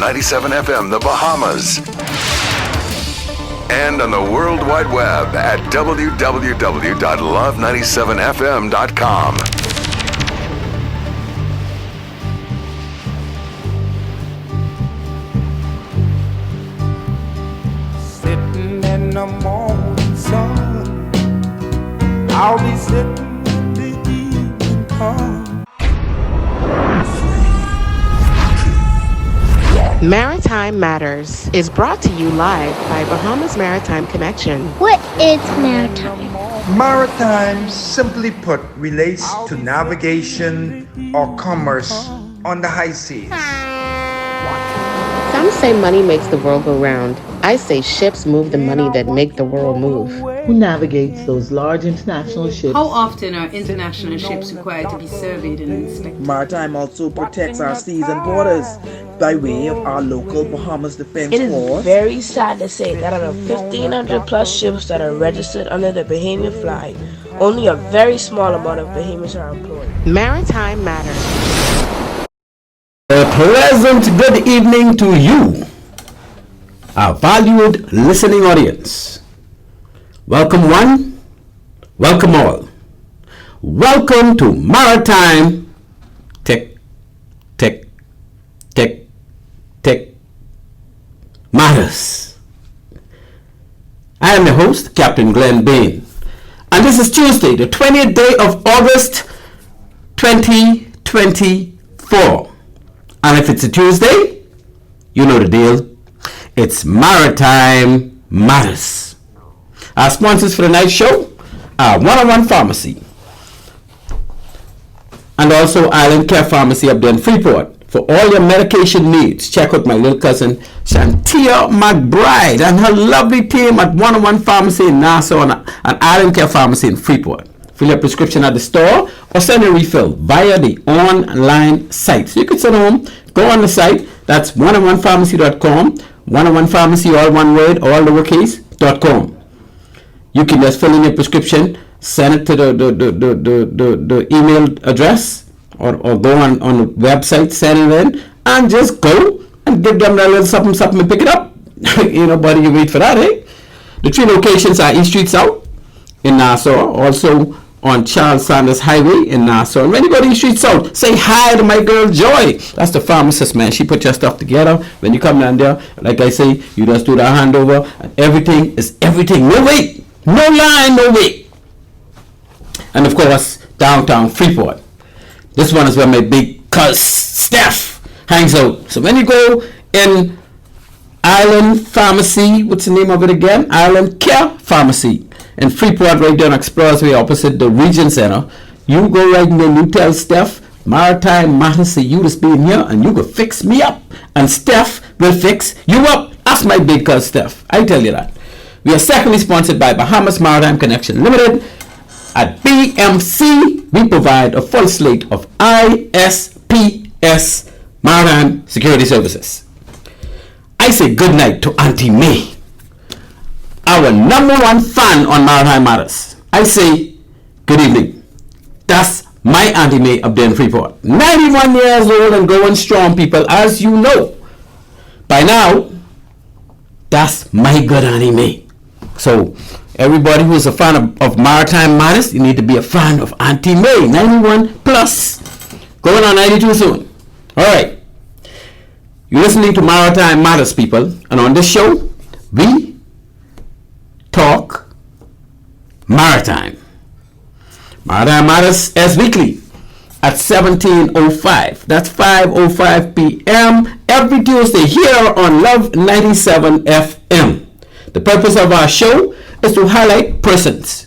97 FM, the Bahamas. And on the World Wide Web at www.love97fm.com. Sitting in the morning sun, I'll be sitting when the evening comes. Maritime Matters is brought to you live by Bahamas Maritime Connection. What is maritime? Maritime, simply put, relates to navigation or commerce on the high seas. Some say money makes the world go round. I say ships move the money that make the world move. Who navigates those large international ships? How often are international ships required to be surveyed and inspected? Maritime also protects our seas and borders by way of our local Bahamas Defense It Force. is very sad to say that out of 1,500 plus ships that are registered under the Bahamian flag, only a very small amount of Bahamians are employed. Maritime Matters. A pleasant good evening to you, our valued listening audience. Welcome one, welcome all. Welcome to Maritime Matters. I am the host, Captain Glenn Bain, and this is Tuesday, the 20th day of August, 2024. And if it's a Tuesday, you know the deal. It's Maritime Matters. Our sponsors for the night show are 101 Pharmacy and also Island Care Pharmacy up there in Freeport. For all your medication needs, check out my little cousin Shantia McBride and her lovely team at 101 Pharmacy in Nassau and Island Care Pharmacy in Freeport. Fill your prescription at the store or send a refill via the online site. So you can sit home, go on the site, that's 101pharmacy.com, 101 Pharmacy, all one word, all lowercase.com. You can just fill in your prescription, send it to the email address, or go on the website, send it in, and just go and give them a little something and pick it up. You know, buddy, you wait for that, eh? The three locations are East Street South in Nassau, also on Charles Sanders Highway in Nassau. And when you go to East Street South, say hi to my girl Joy. That's the pharmacist, man. She put your stuff together. When you come down there, like I say, you just do the handover, and everything is everything. No wait, no line, no wait. And of course, downtown Freeport. This one is where my big cuz Steph hangs out. So when you go in Island Pharmacy, what's the name of it again? Island Care Pharmacy in Freeport, right down Expressway opposite the Region Center. You go right in there and you tell Steph, Maritime Matters say you just be in here and you can fix me up. And Steph will fix you up. That's my big cuz Steph. I tell you that. We are secondly sponsored by Bahamas Maritime Connection Limited. At BMC, we provide a full slate of ISPS Maritime Security Services. I say good night to Auntie May, our number one fan on Maritime Matters. I say good evening. That's my Auntie May up there in Freeport. 91 years old and going strong, people, as you know. By now, that's my good Auntie May. So, everybody who is a fan of Maritime Matters, you need to be a fan of Auntie May. 91 plus. Going on 92 soon. Alright. You're listening to Maritime Matters, people. And on this show, we talk maritime. Maritime Matters as weekly at 17:05. That's 5:05 p.m. every Tuesday here on Love 97 FM. The purpose of our show is to highlight persons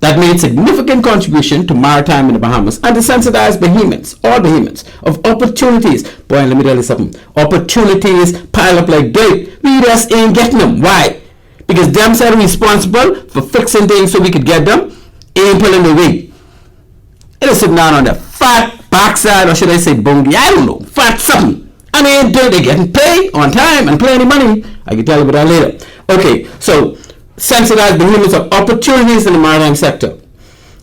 that made significant contribution to maritime in the Bahamas and to sensitize Bahamians, all Bahamians, of opportunities. Boy, let me tell you something. Opportunities pile up like dirt. We just ain't getting them. Why? Because them said responsible for fixing things so we could get them, ain't pulling the weight. It is sitting down on the fat backside, or should I say bungie, I don't know, fat something. And they ain't doing, they getting paid on time and plenty money. I can tell you about that later. Okay, so sensitize Bahamians of opportunities in the maritime sector.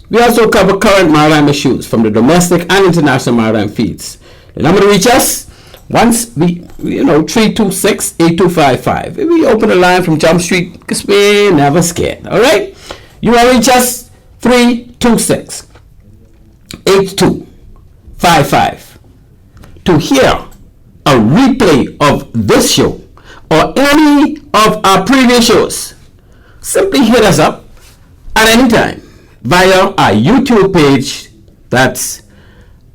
We also cover current maritime issues from the domestic and international maritime feeds. The number to reach us, Once we 326-8255. We open the line from Jump Street because we're never scared. All right? You want to reach us? 326-8255. To hear a replay of this show or any of our previous shows, simply hit us up at any time via our YouTube page. That's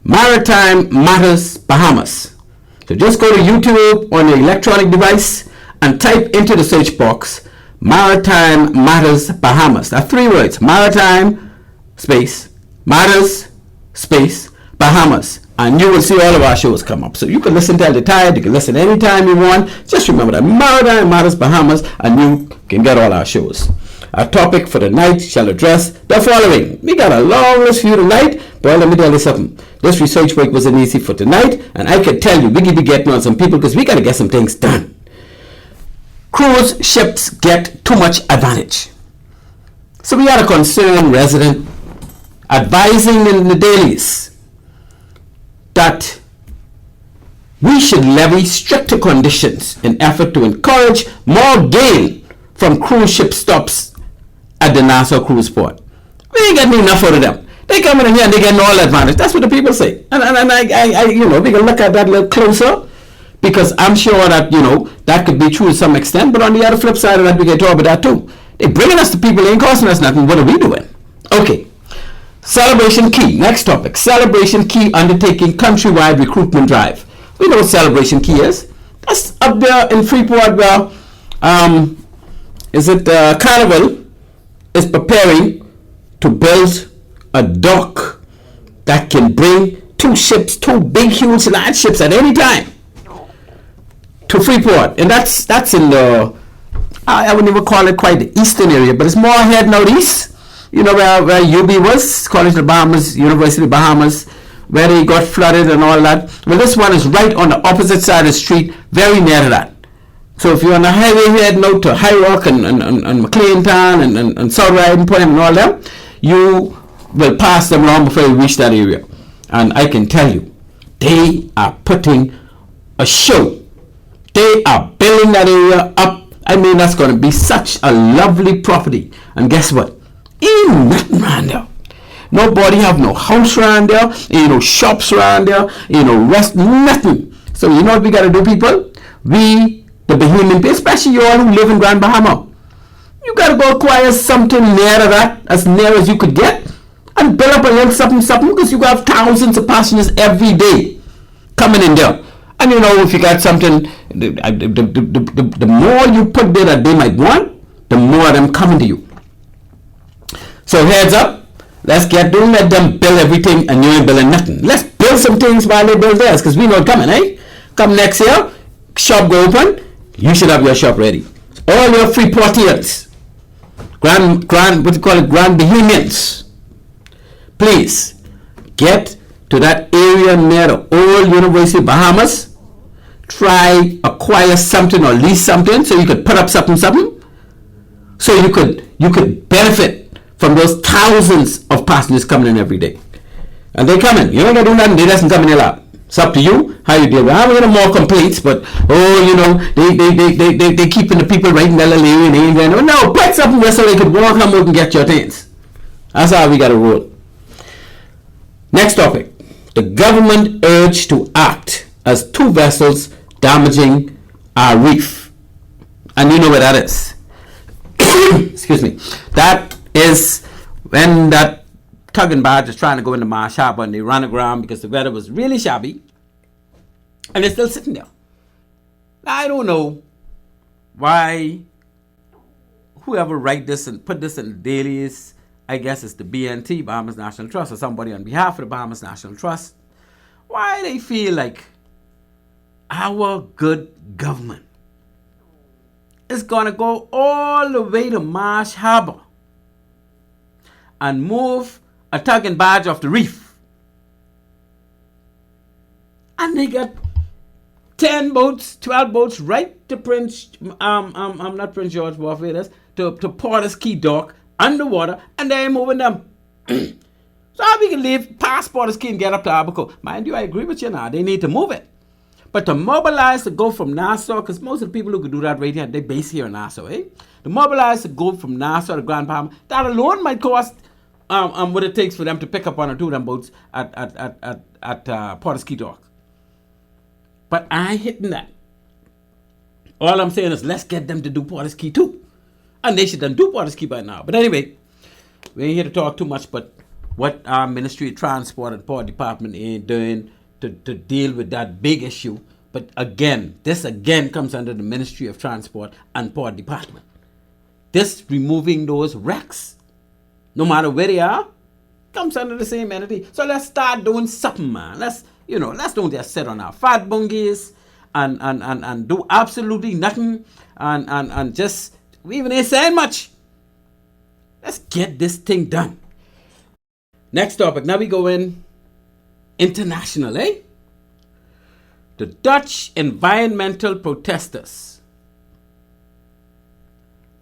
Maritime Matters Bahamas. So just go to YouTube on your electronic device and type into the search box Maritime Matters Bahamas. That's 3 words: Maritime space Matters space Bahamas, and you will see all of our shows come up. So you can listen till you're tired. You can listen anytime you want. Just remember that Maritime Matters Bahamas, and you can get all our shows. Our topic for the night shall address the following. We got a long list for you tonight, but let me tell you something. This research work wasn't easy for tonight, and I can tell you we need to get on some people because we got to get some things done. Cruise ships get too much advantage. So we had a concerned resident advising in the dailies that we should levy stricter conditions in effort to encourage more gain from cruise ship stops at the Nassau cruise port. We ain't getting enough out of them. They come in here and they get all advantage. That's what the people say. And I we can look at that a little closer, because I'm sure that, that could be true to some extent. But on the other flip side of that, we can talk about that too. They bringing us the people, they ain't costing us nothing. What are we doing? Okay. Celebration Key. Next topic. Celebration Key undertaking countrywide recruitment drive. We know what Celebration Key is. That's up there in Freeport where Carnival is preparing to build a dock that can bring 2 ships, 2 big, huge, large ships at any time to Freeport. And that's in the, I wouldn't even call it quite the eastern area, but it's more heading out east. Where UB was, College of the Bahamas, University of the Bahamas, where they got flooded and all that. Well, this one is right on the opposite side of the street, very near to that. So if you're on the highway heading out to High Rock and McLean Town and South Riding Point and all that, you will pass them long before you reach that area. And I can tell you, they are putting a show. They are building that area up. I mean, that's going to be such a lovely property. And guess what? Ain't nothing around there. Nobody have no house around there. Ain't no shops around there. Ain't no rest, nothing. So you know what we got to do, people? We, the Bahamian people, especially you all who live in Grand Bahama, you got to go acquire something near to that, as near as you could get, and build up a little something, because you got thousands of passengers every day coming in there. And if you got something, the more you put there that they might want, the more of them coming to you. So heads up, let's don't let them build everything and you ain't building nothing. Let's build some things while they build theirs, because we know it coming, eh? Come next year, shop go open, you should have your shop ready. All your Freeportians, Grand Bahamians, please get to that area near the old University of Bahamas. Try acquire something or lease something so you could put up something, so you could benefit from those thousands of passengers coming in every day. And they come in. You don't do nothing, they doesn't come in your lap. It's up to you how you deal with it. I'm getting more complaints, but they keeping the people right in the little area and they ain't going. No, put something there so they could walk home and get your things. That's how we got to roll. Next topic. The government urged to act as 2 vessels damaging our reef. And you know where that is. Excuse me. That is when that tug and barge is trying to go into Marsh Harbor and they run aground because the weather was really shabby. And they're still sitting there. Now, I don't know why whoever write this and put this in the dailies, I guess it's the BNT, Bahamas National Trust, or somebody on behalf of the Bahamas National Trust, why they feel like our good government is going to go all the way to Marsh Harbor and move a tug and barge off the reef. And they got 10 boats, 12 boats right to not Prince George Wharf, to Porter's Key Dock, underwater, and they're moving them. So how we can leave past Porter's Key and get up to Abaco? Mind you, I agree with you now. They need to move it. But to mobilize to go from Nassau, because most of the people who could do that right here, they base here in Nassau, eh? To mobilize to go from Nassau to Grand Bahama, that alone might cost what it takes for them to pick up one or two of them boats at Porter's Dock. But I ain't hitting that. All I'm saying is let's get them to do Porter's Key too. And they should done do Porter's Key by now. But anyway, we ain't here to talk too much, but what our Ministry of Transport and Port Department ain't doing to deal with that big issue. But again, this again comes under the Ministry of Transport and Port Department. This removing those wrecks, no matter where they are, comes under the same entity. So let's start doing something, man. Let's don't just sit on our fat bungies and do absolutely nothing and just, we even ain't saying much. Let's get this thing done. Next topic. Now we go in international, eh? The Dutch environmental protesters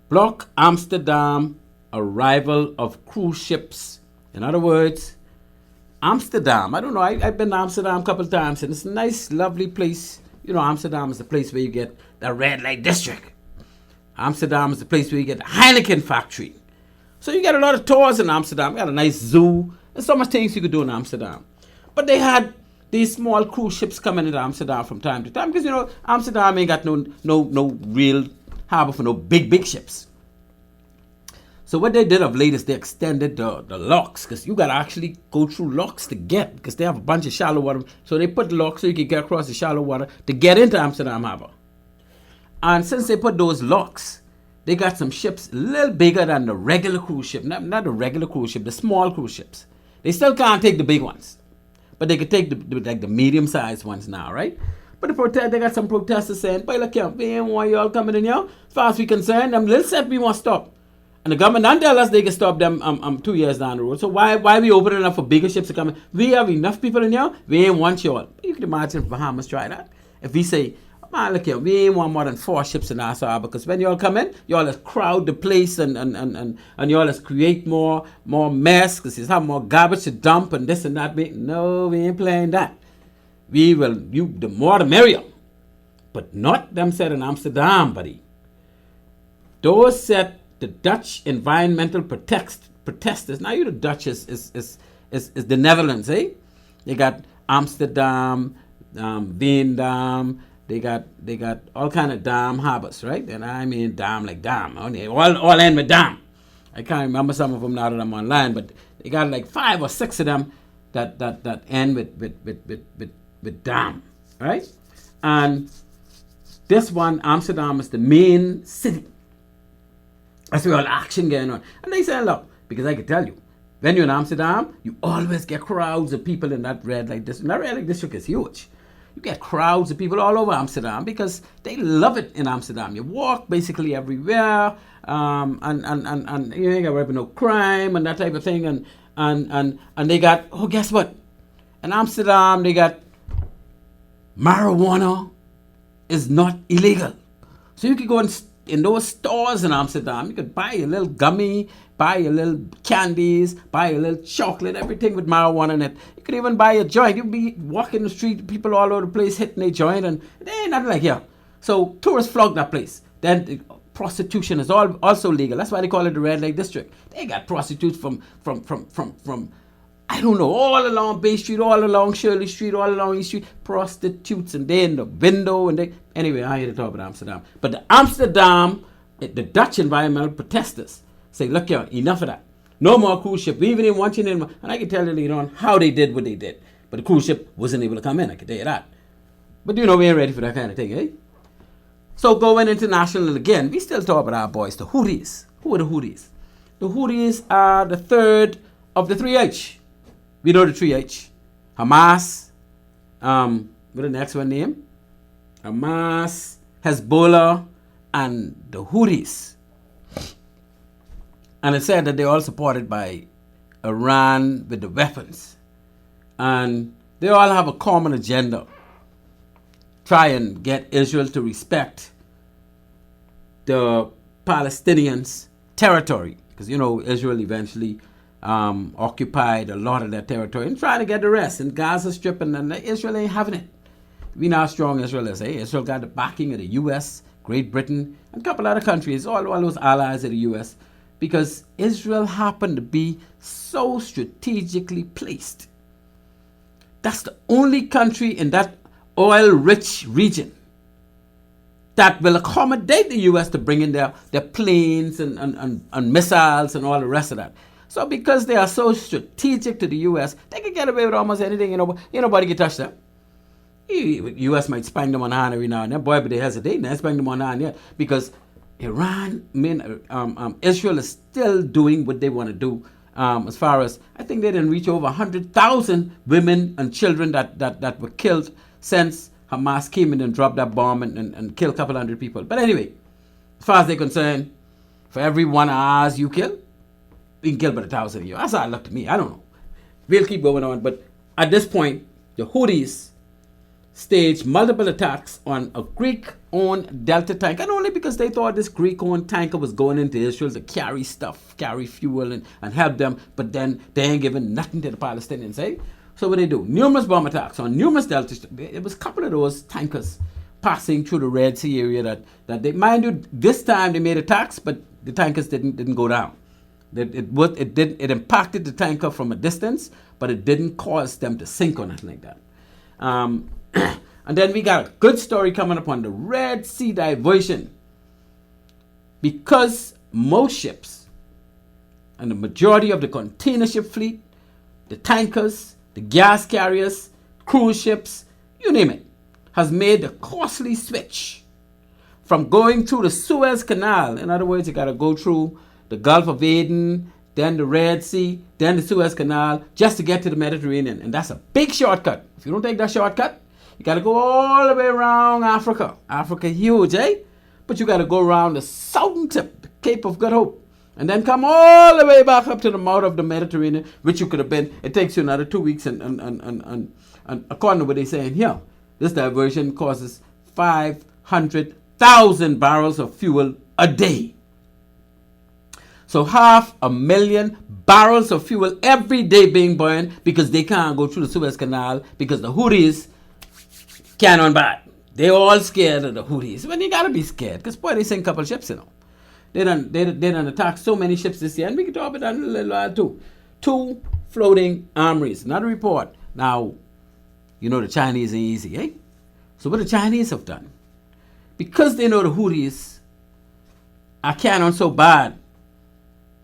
block Amsterdam arrival of cruise ships. In other words, Amsterdam. I don't know. I've been to Amsterdam a couple of times, and it's a nice, lovely place. You know, Amsterdam is the place where you get the red light district. Amsterdam is the place where you get the Heineken factory. So you get a lot of tours in Amsterdam. You got a nice zoo. There's so much things you could do in Amsterdam. But they had these small cruise ships coming into Amsterdam from time to time because, you know, Amsterdam ain't got no real harbor for no big ships. So what they did of late is they extended the locks, because you got to actually go through locks to get, because they have a bunch of shallow water. So they put locks so you can get across the shallow water to get into Amsterdam Harbor. And since they put those locks, they got some ships a little bigger than the regular cruise ship. Not the regular cruise ship, the small cruise ships. They still can't take the big ones, but they could take the medium-sized ones now, right? But they got some protesters saying, boy, look here, we ain't want y'all coming in here. As far as we concerned, them little set we want to stop. And the government don't tell us they can stop them 2 years down the road. So why we opening up for bigger ships to come in? We have enough people in here. We ain't want y'all. You can imagine if Bahamas try that. If we say, man, look here, we ain't want more than 4 ships in Nassau, because when y'all come in, y'all just crowd the place and y'all just create more mess, because you have more garbage to dump and this and that. No, we ain't playing that. We will, the more the merrier. But not them said in Amsterdam, buddy. Those said the Dutch environmental protesters. Now, you the Dutch is the Netherlands, eh? They got Amsterdam, Veendam. They got all kind of dam harbors, right? And I mean dam like dam. All end with dam. I can't remember some of them now that I'm online, but they got like 5 or 6 of them that end with dam, right? And this one, Amsterdam, is the main city. That's where all action going on. And they say, look, because I can tell you, when you're in Amsterdam, you always get crowds of people in that red light district. And that red light district is huge. You get crowds of people all over Amsterdam because they love it in Amsterdam. You walk basically everywhere, and you ain't got no crime and that type of thing. And they got, guess what? In Amsterdam, they got marijuana is not illegal. So you could go in those stores in Amsterdam, you could buy a little gummy, buy a little candies, buy a little chocolate, everything with marijuana in it. You could even buy a joint. You'd be walking the street, people all over the place hitting their joint, and they ain't nothing like here. So tourists flock that place. Then prostitution is also legal. That's why they call it the red light district. They got prostitutes from I don't know, all along Bay Street, all along Shirley Street, all along East Street, prostitutes, and they in the window, and they, anyway, I ain't here to talk about Amsterdam. But the Amsterdam, the Dutch environmental protesters say, look here, enough of that. No more cruise ship. We even didn't want you in. And I can tell you later on how they did what they did. But the cruise ship wasn't able to come in, I can tell you that. But you know, we ain't ready for that kind of thing, eh? So going international again, we still talk about our boys, the Houthis. Who are the Houthis? The Houthis are the third of the 3H. We know the 3H. Hamas, what the next one name? Hamas, Hezbollah, and the Houthis. And it said that they're all supported by Iran with the weapons. And they all have a common agenda. Try and get Israel to respect the Palestinians' territory. Because, you know, Israel eventually occupied a lot of that territory and trying to get the rest. And Gaza Strip, and Israel ain't having it. we know how strong Israel is. Israel got the backing of the U.S., Great Britain, and a couple other countries, all those allies of the U.S., because Israel happened to be so strategically placed. That's the only country in that oil-rich region that will accommodate the U.S. to bring in their planes and missiles and all the rest of that. So because they are so strategic to the U.S., they can get away with almost anything. Nobody can touch them. The U.S. might spank them on the hand every now and then. Boy, but they hesitate. They spank them on the hand yet. Because Israel is still doing what they want to do. As far as, I think they didn't reach over 100,000 women and children that were killed since Hamas came in and dropped that bomb and killed a couple hundred people. But anyway, as far as they're concerned, for every 1 hour you kill, we can kill about 1,000 of you. That's how it looked to me. I don't know. We'll keep going on. But at this point, the Houthis staged multiple attacks on a Greek-owned Delta tanker, and only because they thought this Greek-owned tanker was going into Israel to carry stuff, carry fuel, and help them, but then they ain't giving nothing to the Palestinians, eh? So what they do? Numerous bomb attacks on numerous Delta. It was a couple of those tankers passing through the Red Sea area that they, mind you, this time they made attacks, but the tankers didn't go down. It impacted the tanker from a distance, but it didn't cause them to sink or nothing like that. And then we got a good story coming up on the Red Sea diversion. Because most ships and the majority of the container ship fleet, the tankers, the gas carriers, cruise ships, you name it, has made the costly switch from going through the Suez Canal. In other words, you got to go through the Gulf of Aden, then the Red Sea, then the Suez Canal, just to get to the Mediterranean. And that's a big shortcut. If you don't take that shortcut, you got to go all the way around Africa. Africa huge, eh? But you got to go around the southern tip, the Cape of Good Hope, and then come all the way back up to the mouth of the Mediterranean, which you could have been. It takes you another 2 weeks, and according to what they're saying here, this diversion causes 500,000 barrels of fuel a day. So 500,000 barrels of fuel every day being burned because they can't go through the Suez Canal because the Houthis can't on bad. They all scared of the Houthis. Well, you gotta be scared because boy, they sink a couple ships, They done attacked so many ships this year, and we can talk about that in a little while too. 2 floating armories. Another report. Now, the Chinese ain't easy, eh? So what the Chinese have done, because they know the Houthis are carrying on so bad,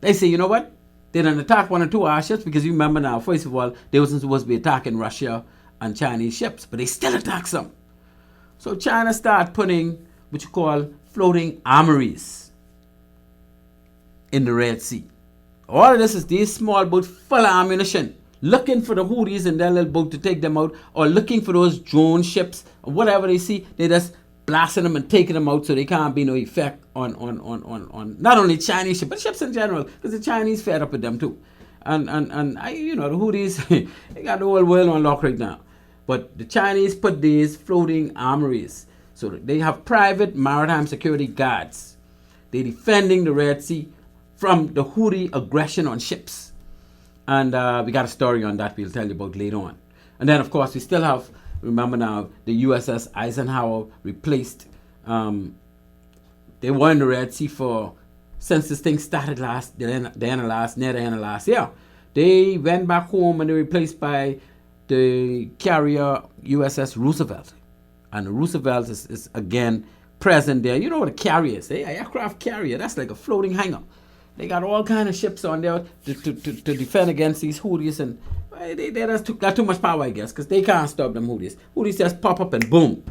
they say, you know what? They done attack 1 or 2 our ships because you remember now, first of all, they wasn't supposed to be attacking Russia and Chinese ships, but they still attack some. So China start putting what you call floating armories in the Red Sea. All of this is these small boats full of ammunition, looking for the Houthis in their little boat to take them out, or looking for those drone ships, or whatever they see, they just blasting them and taking them out so they can't be no effect on not only Chinese ships, but ships in general, because the Chinese fed up with them too. And the Houthis, they got the whole world on lock right now. But the Chinese put these floating armories. So they have private maritime security guards. They're defending the Red Sea from the Houthi aggression on ships. And we got a story on that we'll tell you about later on. And then, of course, we still have, remember now, the USS Eisenhower replaced. They were in the Red Sea since this thing started near the end of last year. They went back home and they were replaced by the carrier USS Roosevelt. And the Roosevelt is again present there. You know what a carrier is, an aircraft carrier. That's like a floating hangar. They got all kind of ships on there to defend against these Houthis, and they got too much power, I guess, because they can't stop them Houthis. Houthis just pop up and boom,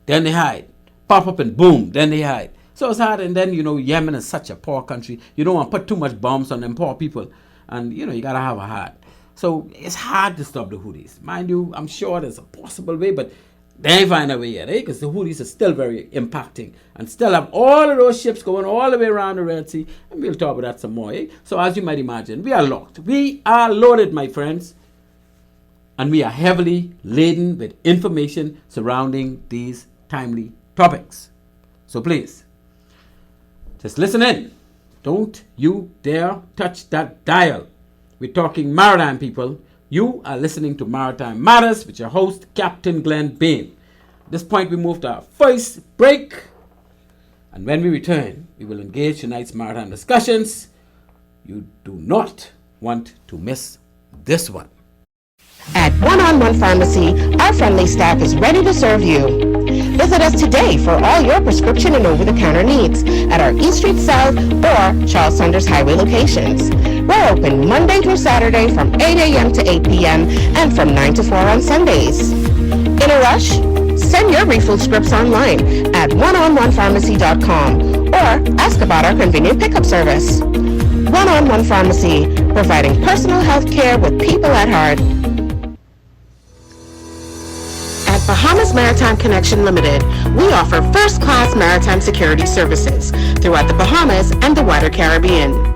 then they hide. Pop up and boom, then they hide. So it's hard, and then, Yemen is such a poor country. You don't want to put too much bombs on them poor people, and, you got to have a heart. So it's hard to stop the Houthis. Mind you, I'm sure there's a possible way, but they ain't find a way yet, because the Houthis are still very impacting and still have all of those ships going all the way around the Red Sea, and we'll talk about that some more, So as you might imagine, we are locked. We are loaded, my friends, and we are heavily laden with information surrounding these timely topics. So please, just listen in. Don't you dare touch that dial. We're talking maritime people. You are listening to Maritime Matters with your host, Captain Glenn Bain. At this point, we move to our first break. And when we return, we will engage tonight's maritime discussions. You do not want to miss this one. At One-on-One Pharmacy, our friendly staff is ready to serve you. Visit us today for all your prescription and over-the-counter needs at our East Street South or Charles Saunders Highway locations. We're open Monday through Saturday from 8 a.m. to 8 p.m. and from 9 to 4 on Sundays. In a rush? Send your refill scripts online at oneononepharmacy.com or ask about our convenient pickup service. One-on-One Pharmacy, providing personal health care with people at heart. At Bahamas Maritime Connection Limited, we offer first-class maritime security services throughout the Bahamas and the wider Caribbean.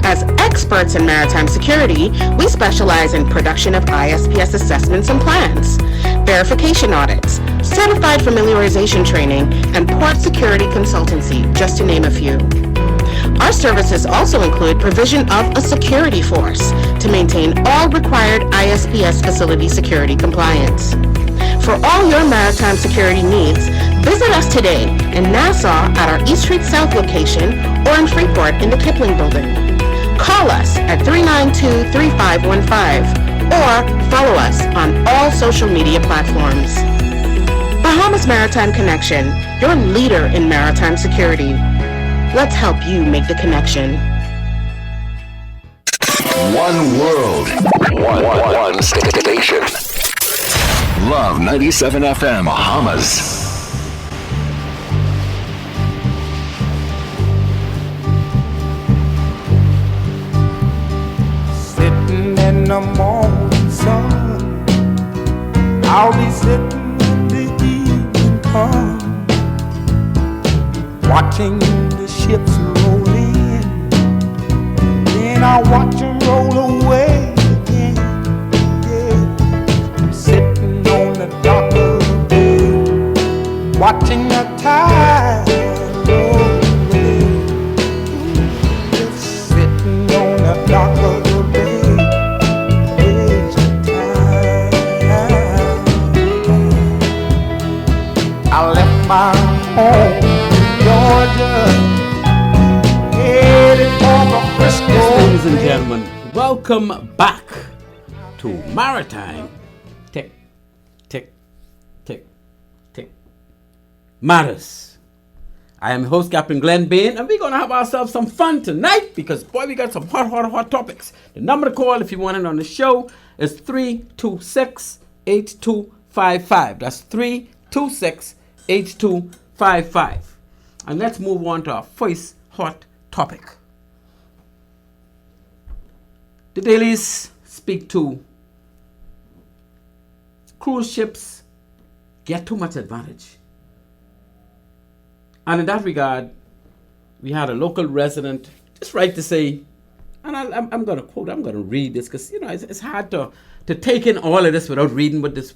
As experts in maritime security, we specialize in production of ISPS assessments and plans, verification audits, certified familiarization training, and port security consultancy, just to name a few. Our services also include provision of a security force to maintain all required ISPS facility security compliance. For all your maritime security needs, visit us today in Nassau at our East Street South location or in Freeport in the Kipling Building. Call us at 392-3515 or follow us on all social media platforms. Bahamas Maritime Connection, your leader in maritime security. Let's help you make the connection. One world, one station. Love 97 FM Bahamas. Sitting in the morning sun, I'll be sitting when the evening comes, watching the ships roll in, then I'll watch them roll away again. Yeah. I'm sitting on the dock of the bay, watching the tide roll away. Just sitting on the dock of the bay, wasting time. I left my home Georgia, headed for Frisco. Ladies and gentlemen, welcome back to Maritime Matters. I am your host, Captain Glenn Bain, and we're going to have ourselves some fun tonight because, boy, we got some hot topics. The number to call if you want it on the show is 326-8255. That's 326-8255. And let's move on to our first hot topic. The dailies speak to cruise ships get too much advantage. And in that regard, we had a local resident just right to say, and I'm going to quote, I'm going to read this because, you know, it's hard to take in all of this without reading what this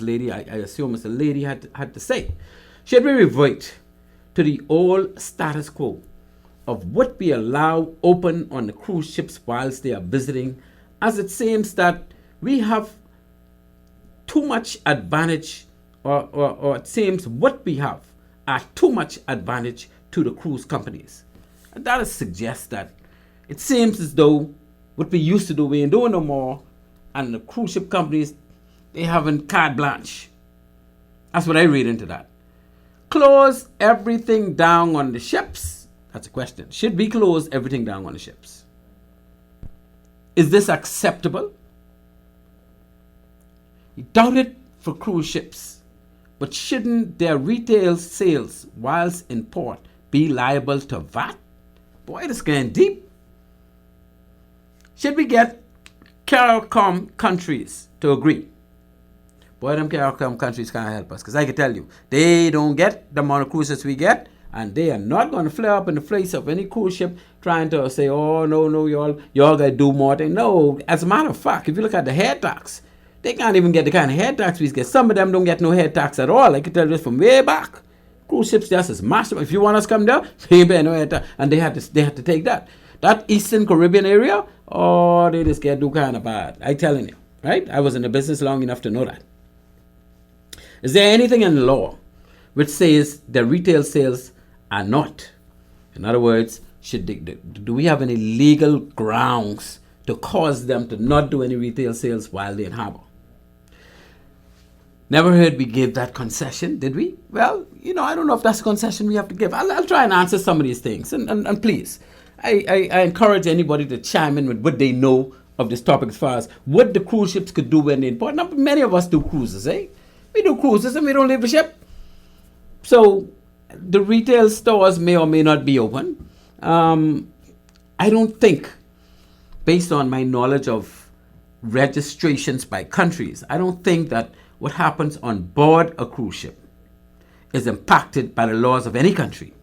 lady, I assume it's a lady, had to say. Should we revert to the old status quo of what we allow open on the cruise ships whilst they are visiting, as it seems that we have too much advantage, or it seems what we have are too much advantage to the cruise companies. And that suggests that it seems as though what we used to do, we ain't doing no more, and the cruise ship companies, they haven't carte blanche. That's what I read into that. Close everything down on the ships? That's a question. Should we close everything down on the ships? Is this acceptable? You doubt it for cruise ships, but shouldn't their retail sales whilst in port be liable to VAT? Boy, this is getting deep. Should we get CARICOM countries to agree? Boy, them CARICOM countries can't help us, because I can tell you, they don't get the amount of cruises we get, and they are not going to flare up in the face of any cruise ship trying to say, oh, no, y'all got to do more. No, as a matter of fact, if you look at the head tax, they can't even get the kind of head tax we get. Some of them don't get no head tax at all. I can tell you this from way back. Cruise ships just as massive. If you want us to come there, you pay no head tax. And they had to take that. That Eastern Caribbean area, oh, they just get do kind of bad. I telling you, right? I was in the business long enough to know that. Is there anything in the law which says that retail sales are not? In other words, do we have any legal grounds to cause them to not do any retail sales while they're in harbor? Never heard we gave that concession, did we? Well, I don't know if that's a concession we have to give. I'll try and answer some of these things. And please, I encourage anybody to chime in with what they know of this topic as far as what the cruise ships could do when they import. Now, many of us do cruises, eh? We do cruises and we don't leave the ship. So the retail stores may or may not be open. I don't think, based on my knowledge of registrations by countries, I don't think that what happens on board a cruise ship is impacted by the laws of any country.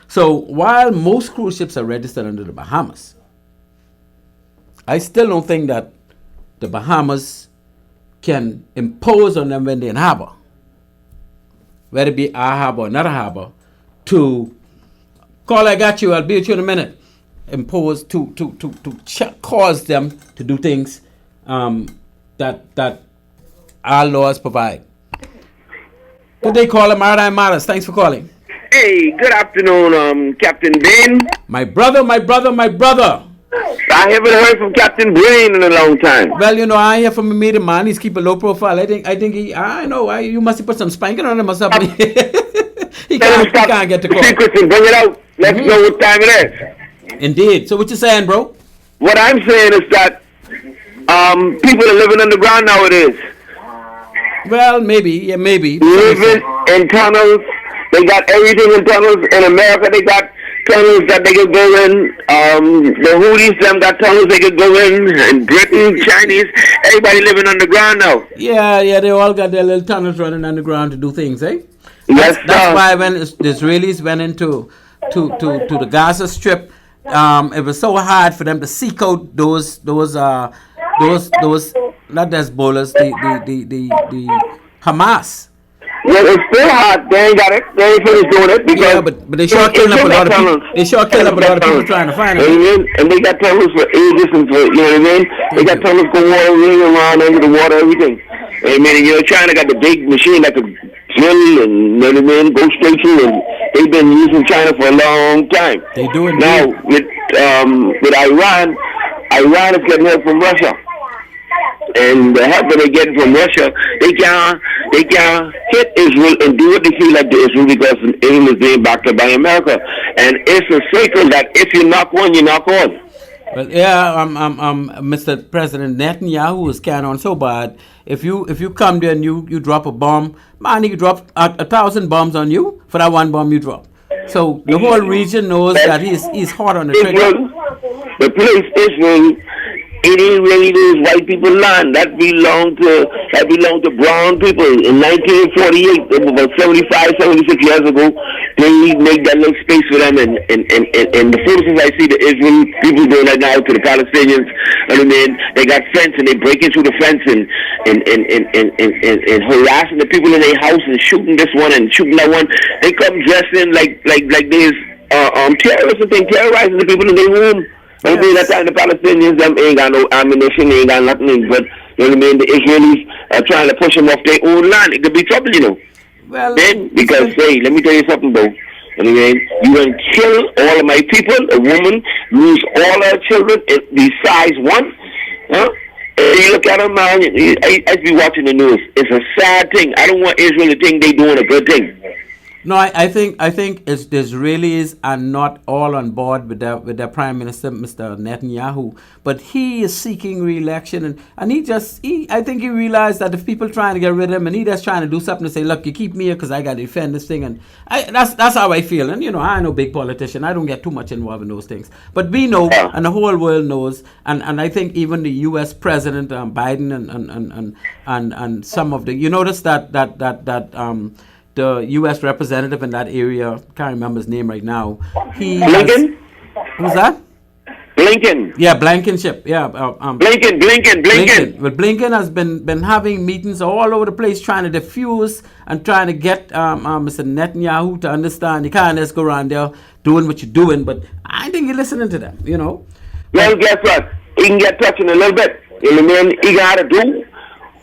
So while most cruise ships are registered under the Bahamas, I still don't think that the Bahamas can impose on them when they're in harbor, whether it be our harbor or another harbor, to call, I got you, I'll be with you in a minute, impose to cause them to do things that our laws provide. Good day, caller. Maritime Matters. Thanks for calling. Hey, good afternoon, Captain Ben. My brother. I haven't heard from Captain Brain in a long time. Well, I hear from a meeting man. He's keep a low profile. I think you must have put some spanking on him or something. he can't get the call. Secrets and bring it out. Let's know what time it is. Indeed. So what you saying, bro? What I'm saying is that people are living underground nowadays. Well, maybe. Living in tunnels. They got everything in tunnels. In America, they got tunnels that they could go in. The Houthis, them got tunnels they could go in. And Britain, Chinese, everybody living underground now. Yeah, they all got their little tunnels running underground to do things, eh? Yes, that's why when the Israelis went into to the Gaza Strip, it was so hard for them to seek out those not the Hezbollahs, the Hamas. Yeah, it's still hard. They ain't got it. They ain't finished doing it. Because but they sure killed up a lot of people. They sure killed up a lot of people trying to find them. And they got tunnels for ages and for, you know what I mean? They got tunnels for water, ring around under the water, everything. I mean, China got the big machine that could drill and, you know what I mean, go straight through. And they've been using China for a long time. They do it now. With Iran is getting help from Russia. And the help that they get from Russia, they can hit Israel and do what they feel like to Israel because Israel is being backed up by America. And it's a cycle that if you knock one, you knock all. Well, yeah, Mr. President Netanyahu is carrying on so bad. If you come there and you drop a bomb, man, he could drop 1,000 bombs on you for that one bomb you drop. So the whole region knows that he's hard on the trigger. The place Israel, it ain't really those white people land. That belonged to brown people. In 1948, about 75, 76 years ago, they made that little space for them. And the photos I see the Israeli people doing that now to the Palestinians, I mean, they got fence and they break into the fence and harassing the people in their house and shooting this one and shooting that one. They come dressed in like there's terrorists and things, terrorizing the people in their room. I mean, that time the Palestinians, them ain't got no ammunition, they ain't got nothing, but, you know what I mean, the Israelis are trying to push them off their own land. It could be trouble, Well, then, because, hey, let me tell you something, bro. I mean, you gonna kill all of my people, a woman, lose all her children, besides one, huh? And you look at them, man, I be watching the news. It's a sad thing. I don't want Israel to think they doing a good thing. No, I think the Israelis are not all on board with their Prime Minister, Mr. Netanyahu, but he is seeking re-election, and I think he realized that if people trying to get rid of him, and he just trying to do something to say, look, you keep me here because I got to defend this thing, and that's how I feel. And I know big politician, I don't get too much involved in those things, but we know, and the whole world knows, and I think even the U.S. President Biden and some of the, you notice that the U.S. representative in that area, can't remember his name right now. Blinken? Who's that? Blinken. Yeah, Blankenship. Yeah. Blinken. Well, Blinken has been having meetings all over the place trying to diffuse and trying to get Mr. Netanyahu to understand you can't just go around there doing what you're doing, but I think you're listening to them, Well, guess what? He can get touched in a little bit. You know what I mean? He got to do.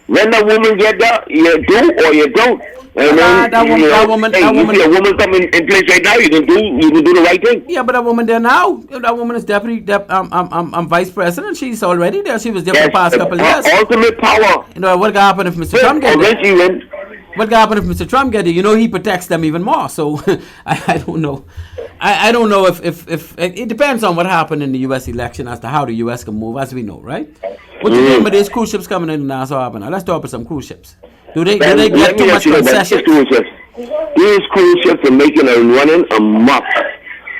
When the woman get there, you do or you don't. And then, that woman, you see a woman coming in place right now, you can do the right thing. Yeah, but that woman there now, that woman is vice president. She's already there. She was there for the past couple of years. Ultimate power. You know what happen if Mr. Trump get there? What happen if Mr. Trump get there? You know, he protects them even more. So I don't know. I don't know if it depends on what happened in the U.S. election as to how the U.S. can move, as we know, right? What you think about these cruise ships coming in Nassau Harbor? Now let's talk about some cruise ships. Do they get too much concession? These cruise ships are making a running amok.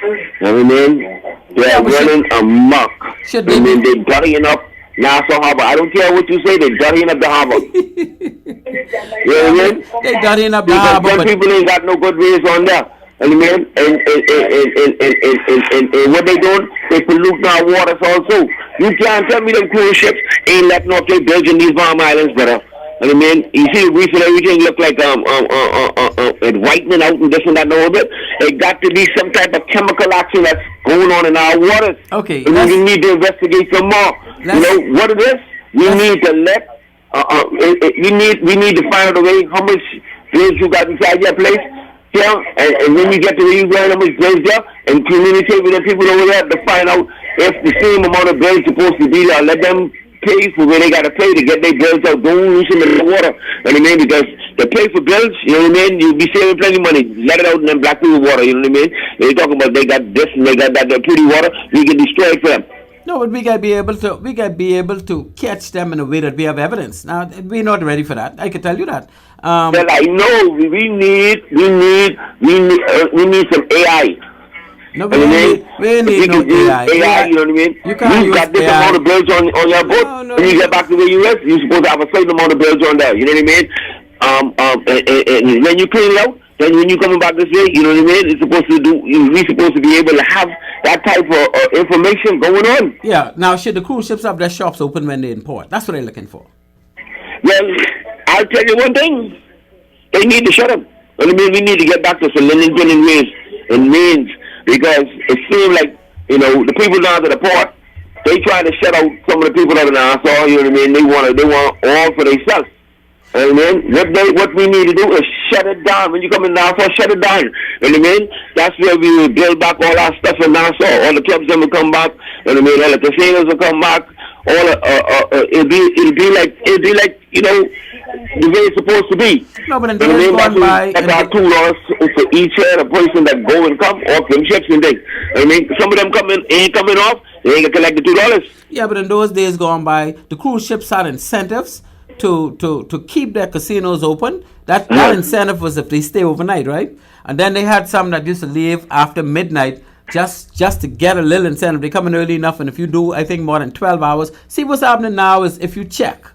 You know what I mean? They're running amok. I mean, they're dirtying up Nassau Harbor. I don't care what you say, they're dirtying up the harbor. You know what I mean? They're dirtying up the harbor. Some people ain't got no good ways on there. You know what I mean? And what they doing? They pollute our waters also. You can't tell me them cruise ships ain't letting off their bilge in these Bahamas Islands, brother. You know what I mean? You see the reef and everything look like whitening out and this and that and all bit. It got to be some type of chemical action that's going on in our waters. Okay. And we need to investigate some more. You know what it is? We need to let we need to find out a way how much bilge you got inside your place. Yeah, and when you get to where you go, how much bilge there, and communicate with the people over there to find out if the same amount of bilge supposed to be there. Let them pay for where they got to pay to get their bills out. Don't lose them in the water. You know what I mean? Because they pay for bills, you know what I mean? You'll be saving plenty of money. Let it out in them black people water, you know what I mean? They're talking about they got this and they got that pretty water. We get destroyed for them. No, but we gotta be able to catch them in a way that we have evidence. Now we're not ready for that. I can tell you that. Well, I know we need some AI. No, we need no AI. AI, you know what I mean? You can't use got this AI. amount of bills on your boat. No, when you get back to the U.S., you're supposed to have a certain amount of bills on there. You know what I mean? And when you clean it out, then when you coming back this way, you know what I mean? It's supposed to do. We're supposed to be able to have that type of information going on. Yeah. Now, should the cruise ships have their shops open when they in port? That's what they're looking for. Well, I'll tell you one thing. They need to shut up. I mean, we need to get back to salinity and ways and means, because it seems like, you know, the people down to the port, they trying to shut out some of the people that are Nassau, you know what I mean? They want all for themselves. You know what I mean? What we need to do is shut it down. When you come in Nassau, shut it down. You know what I mean? That's where we will build back all our stuff in Nassau. All the clubs will come back. You know what I mean? All the casinos will come back. It'll be like, you know, the way it's supposed to be. No, but in days gone by, that's our $2 for each head, a person that go and come off them ships and things. I mean, some of them ain't coming off. They ain't gonna collect the $2. Yeah, but in those days gone by, the cruise ships had incentives to keep their casinos open. That incentive was if they stay overnight, right? And then they had some that used to leave after midnight just to get a little incentive. They come in early enough, and if you do, I think, more than 12 hours. See, what's happening now is if you check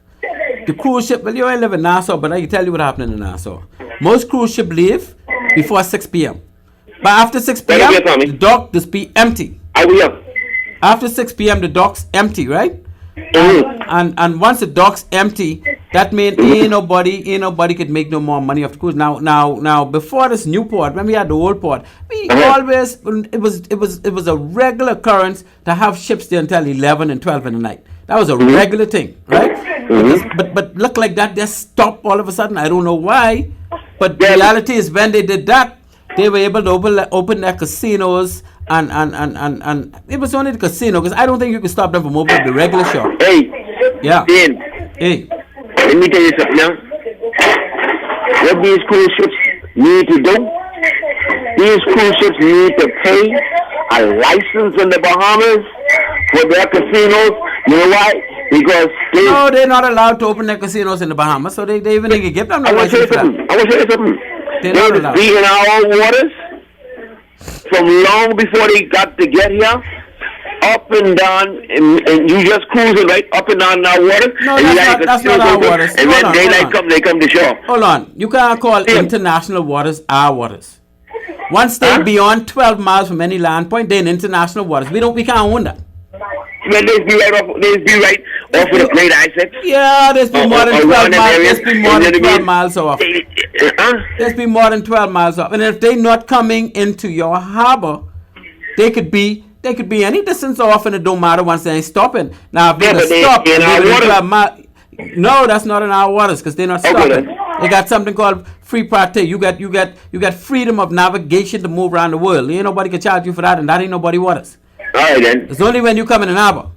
the cruise ship, well, you ain't live in Nassau, but I can tell you what's happening in Nassau. Most cruise ship leave before 6 p.m. But after 6 p.m., the dock just be empty. After 6 p.m., the dock's empty, right? And once the dock's empty, that means ain't nobody could make no more money off the cruise. Now before this new port, when we had the old port, we always it was a regular occurrence to have ships there until 11 and 12 in the night. That was a regular thing, right? But look like that just stopped all of a sudden. I don't know why, but the reality is when they did that, they were able to open their casinos. And it was only the casino, because I don't think you can stop them from opening the regular shop. Hey, yeah. Ben, hey, let me tell you something now. What these cruise ships need to do, these cruise ships need to pay a license in the Bahamas for their casinos. You know why? Because they're not allowed to open their casinos in the Bahamas, so they even can give them no license for that. I will tell you something. They're not allowed. Be in our own waters from long before they got to get here, up and down, and you just cruising right up and down in our waters. No, that's not our waters. And when daylight comes, they come to shore. Hold on. You can't call international waters our waters. Once they're beyond 12 miles from any land point, they're in international waters. We can't own that. Well, they be right off of the Great Isaac. Yeah, there's been more than 12 miles. There's been more than 12 miles off. There's been more than 12 miles off. And if they're not coming into your harbor, they could be They could be any distance off and it don't matter once they ain't stopping. Now, if they stop, in our waters. no, that's not in our waters because they're not stopping. They got something called free partay. You got freedom of navigation to move around the world. Ain't nobody can charge you for that, and that ain't nobody waters. All right then. It's only when you come in an harbor.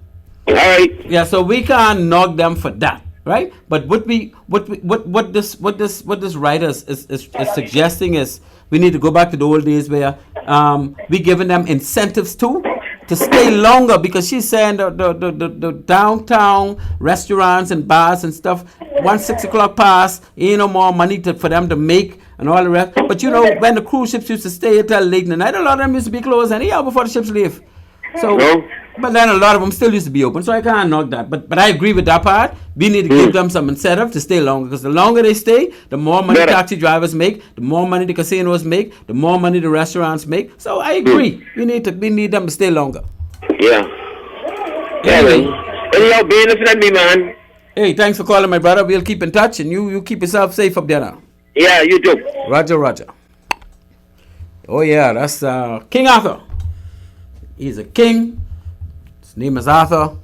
All right. Yeah, so we can't knock them for that, right? But what this writer is suggesting is we need to go back to the old days where we giving them incentives to stay longer, because she's saying the downtown restaurants and bars and stuff, once 6 o'clock pass, ain't no more money for them to make and all the rest. But you know, when the cruise ships used to stay until late in the night, a lot of them used to be closed anyhow before the ships leave. So, but then a lot of them still used to be open, so I can't knock that. But I agree with that part. We need to give them some incentive to stay longer, because the longer they stay, the more money taxi drivers make, the more money the casinos make, the more money the restaurants make. So I agree. We need them to stay longer. Yeah. Anyway. Anyhow, being listening to me, man. Hey, thanks for calling, my brother. We'll keep in touch, and you keep yourself safe up there now. Yeah, you too. Roger. Oh yeah, that's King Arthur. He's a king. His name is Arthur.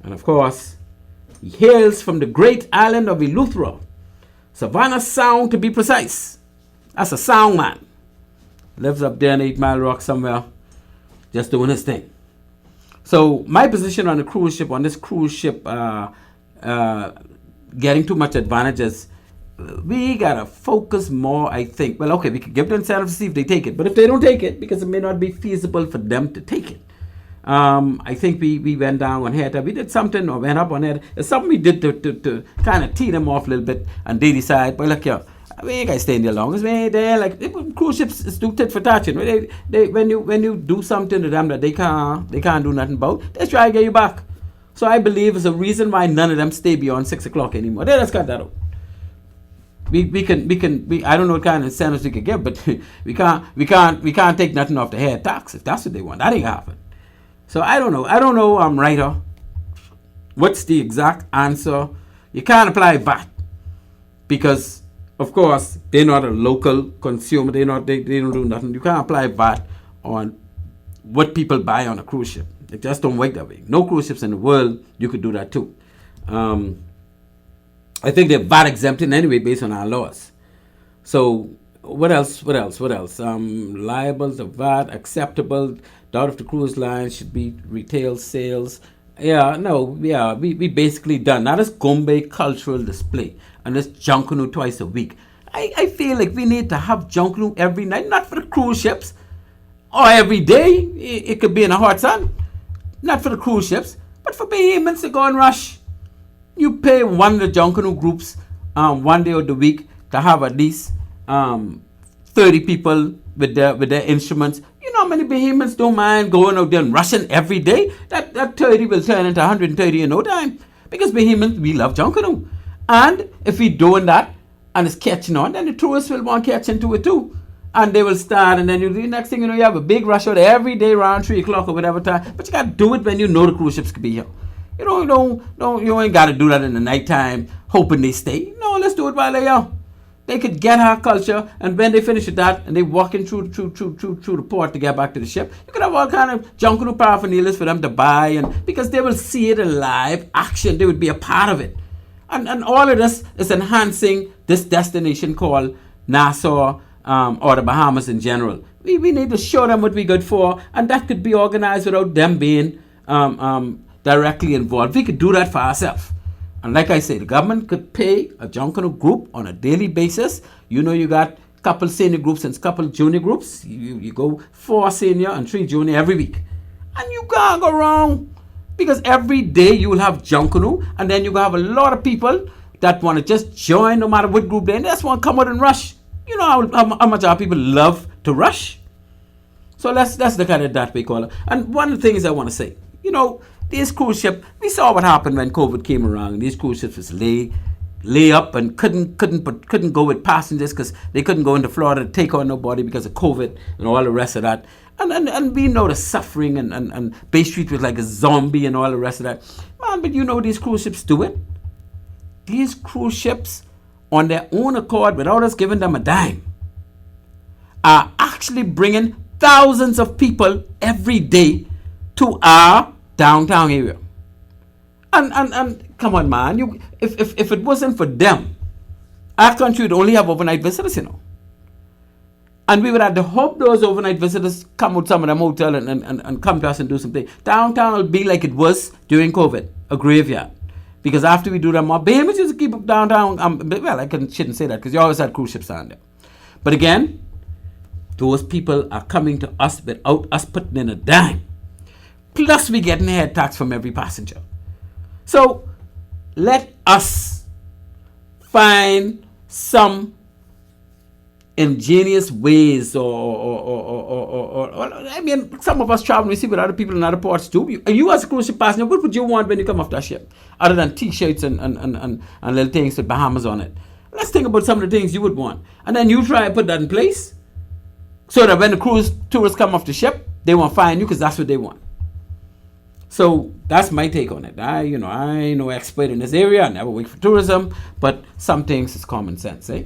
And of course, he hails from the great island of Eleuthera. Savannah Sound, to be precise. That's a sound man. Lives up there in 8 Mile Rock somewhere, just doing his thing. So my position on this cruise ship, getting too much advantages, we gotta focus more, I think. Well, okay, we could give them incentive to see if they take it, but if they don't take it, because it may not be feasible for them to take it, I think we went down on head. We did something, or went up on head. It's something we did to kind of tee them off a little bit, and they decide, well, look here, we ain't gonna stay in there long. They're like, cruise ships is too tit for touching. When you do something to them that they can't do nothing about, they try to get you back. So I believe it's a reason why none of them stay beyond 6 o'clock anymore. They just cut that out. We I don't know what kind of incentives we could give, but we can't take nothing off the head tax if that's what they want. That ain't happen. So I don't know, writer. What's the exact answer? You can't apply VAT because, of course, they're not a local consumer. They don't do nothing. You can't apply VAT on what people buy on a cruise ship. It just don't work that way. No cruise ships in the world you could do that too. I think they're VAT exempted anyway based on our laws. So what else? Liable to VAT, acceptable. Out of the cruise line should be retail sales. We basically done. Now this Gombe cultural display and this Junkanoo twice a week. I feel like we need to have Junkanoo every night, not for the cruise ships or every day. It could be in a hot sun. Not for the cruise ships, but for Bahamians to go and rush. You pay one of the Junkanoo groups 1 day of the week to have at least 30 people with their instruments. You know how many Bahamians don't mind going out there and rushing every day? That 30 will turn into 130 in no time. Because Bahamians, we love Junkanoo. And if we're doing that and it's catching on, then the tourists will want to catch into it too. And they will start, and then the next thing you know, you have a big rush out every day around 3 o'clock or whatever time. But you got to do it when you know the cruise ships could be here. You ain't got to do that in the nighttime, hoping they stay. No, let's do it while they're here. They could get our culture, and when they finish with that, and they walking through the port to get back to the ship, you could have all kind of Junkanoo paraphernalia for them to buy, and because they will see it in live action, they would be a part of it. And all of this is enhancing this destination called Nassau, or the Bahamas in general. We need to show them what we're good for, and that could be organized without them being directly involved. We could do that for ourselves. And like I say, the government could pay a Junkanoo group on a daily basis. You know, you got a couple senior groups and a couple junior groups. You go 4 senior and 3 junior every week. And you can't go wrong. Because every day you will have Junkanoo, and then you will have a lot of people that want to just join no matter what group they're in. They just want to come out and rush. You know how much our people love to rush. So let's look at it that way, caller. And one of the things I want to say, you know, these cruise ships, we saw what happened when COVID came around. These cruise ships was lay up and couldn't go with passengers because they couldn't go into Florida to take on nobody because of COVID and all the rest of that. And we know the suffering and Bay Street was like a zombie and all the rest of that. Man, but you know these cruise ships do it. These cruise ships, on their own accord, without us giving them a dime, are actually bringing thousands of people every day to our downtown area. And come on, man, if it wasn't for them, our country would only have overnight visitors, you know. And we would have to hope those overnight visitors come out some of them hotel and come to us and do something. Downtown will be like it was during COVID, a graveyard. Because after we do them, our Bahamians used to keep up downtown. Well, shouldn't say that because you always had cruise ships down there. But again, those people are coming to us without us putting in a dime. Plus, we getting a head tax from every passenger. So, let us find some ingenious ways or I mean, some of us travel, we see with other people in other ports too. You as a cruise ship passenger, what would you want when you come off that ship? Other than t-shirts and little things with Bahamas on it. Let's think about some of the things you would want. And then you try and put that in place so that when the cruise tourists come off the ship, they won't find you because that's what they want. So that's my take on it. I ain't no expert in this area. I never work for tourism, but some things is common sense, eh?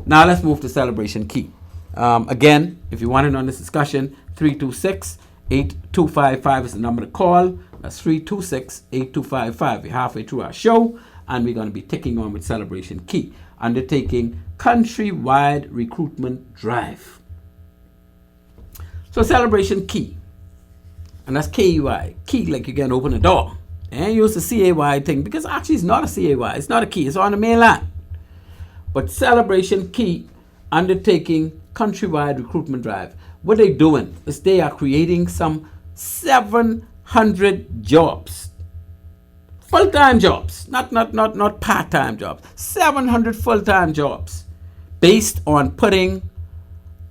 Now let's move to Celebration Key. Again, if you want in on this discussion, 326-8255 is the number to call. That's 326-8255. We're halfway through our show, and we're going to be taking on with Celebration Key, undertaking countrywide recruitment drive. So Celebration Key, and that's K-E-Y. Key, like you can open a door. And use the C-A-Y thing, because actually it's not a C-A-Y. It's not a key. It's on the mainland. But Celebration Key, undertaking countrywide recruitment drive. What they're doing is they are creating some 700 jobs. Full-time jobs, not part-time jobs. 700 full-time jobs based on putting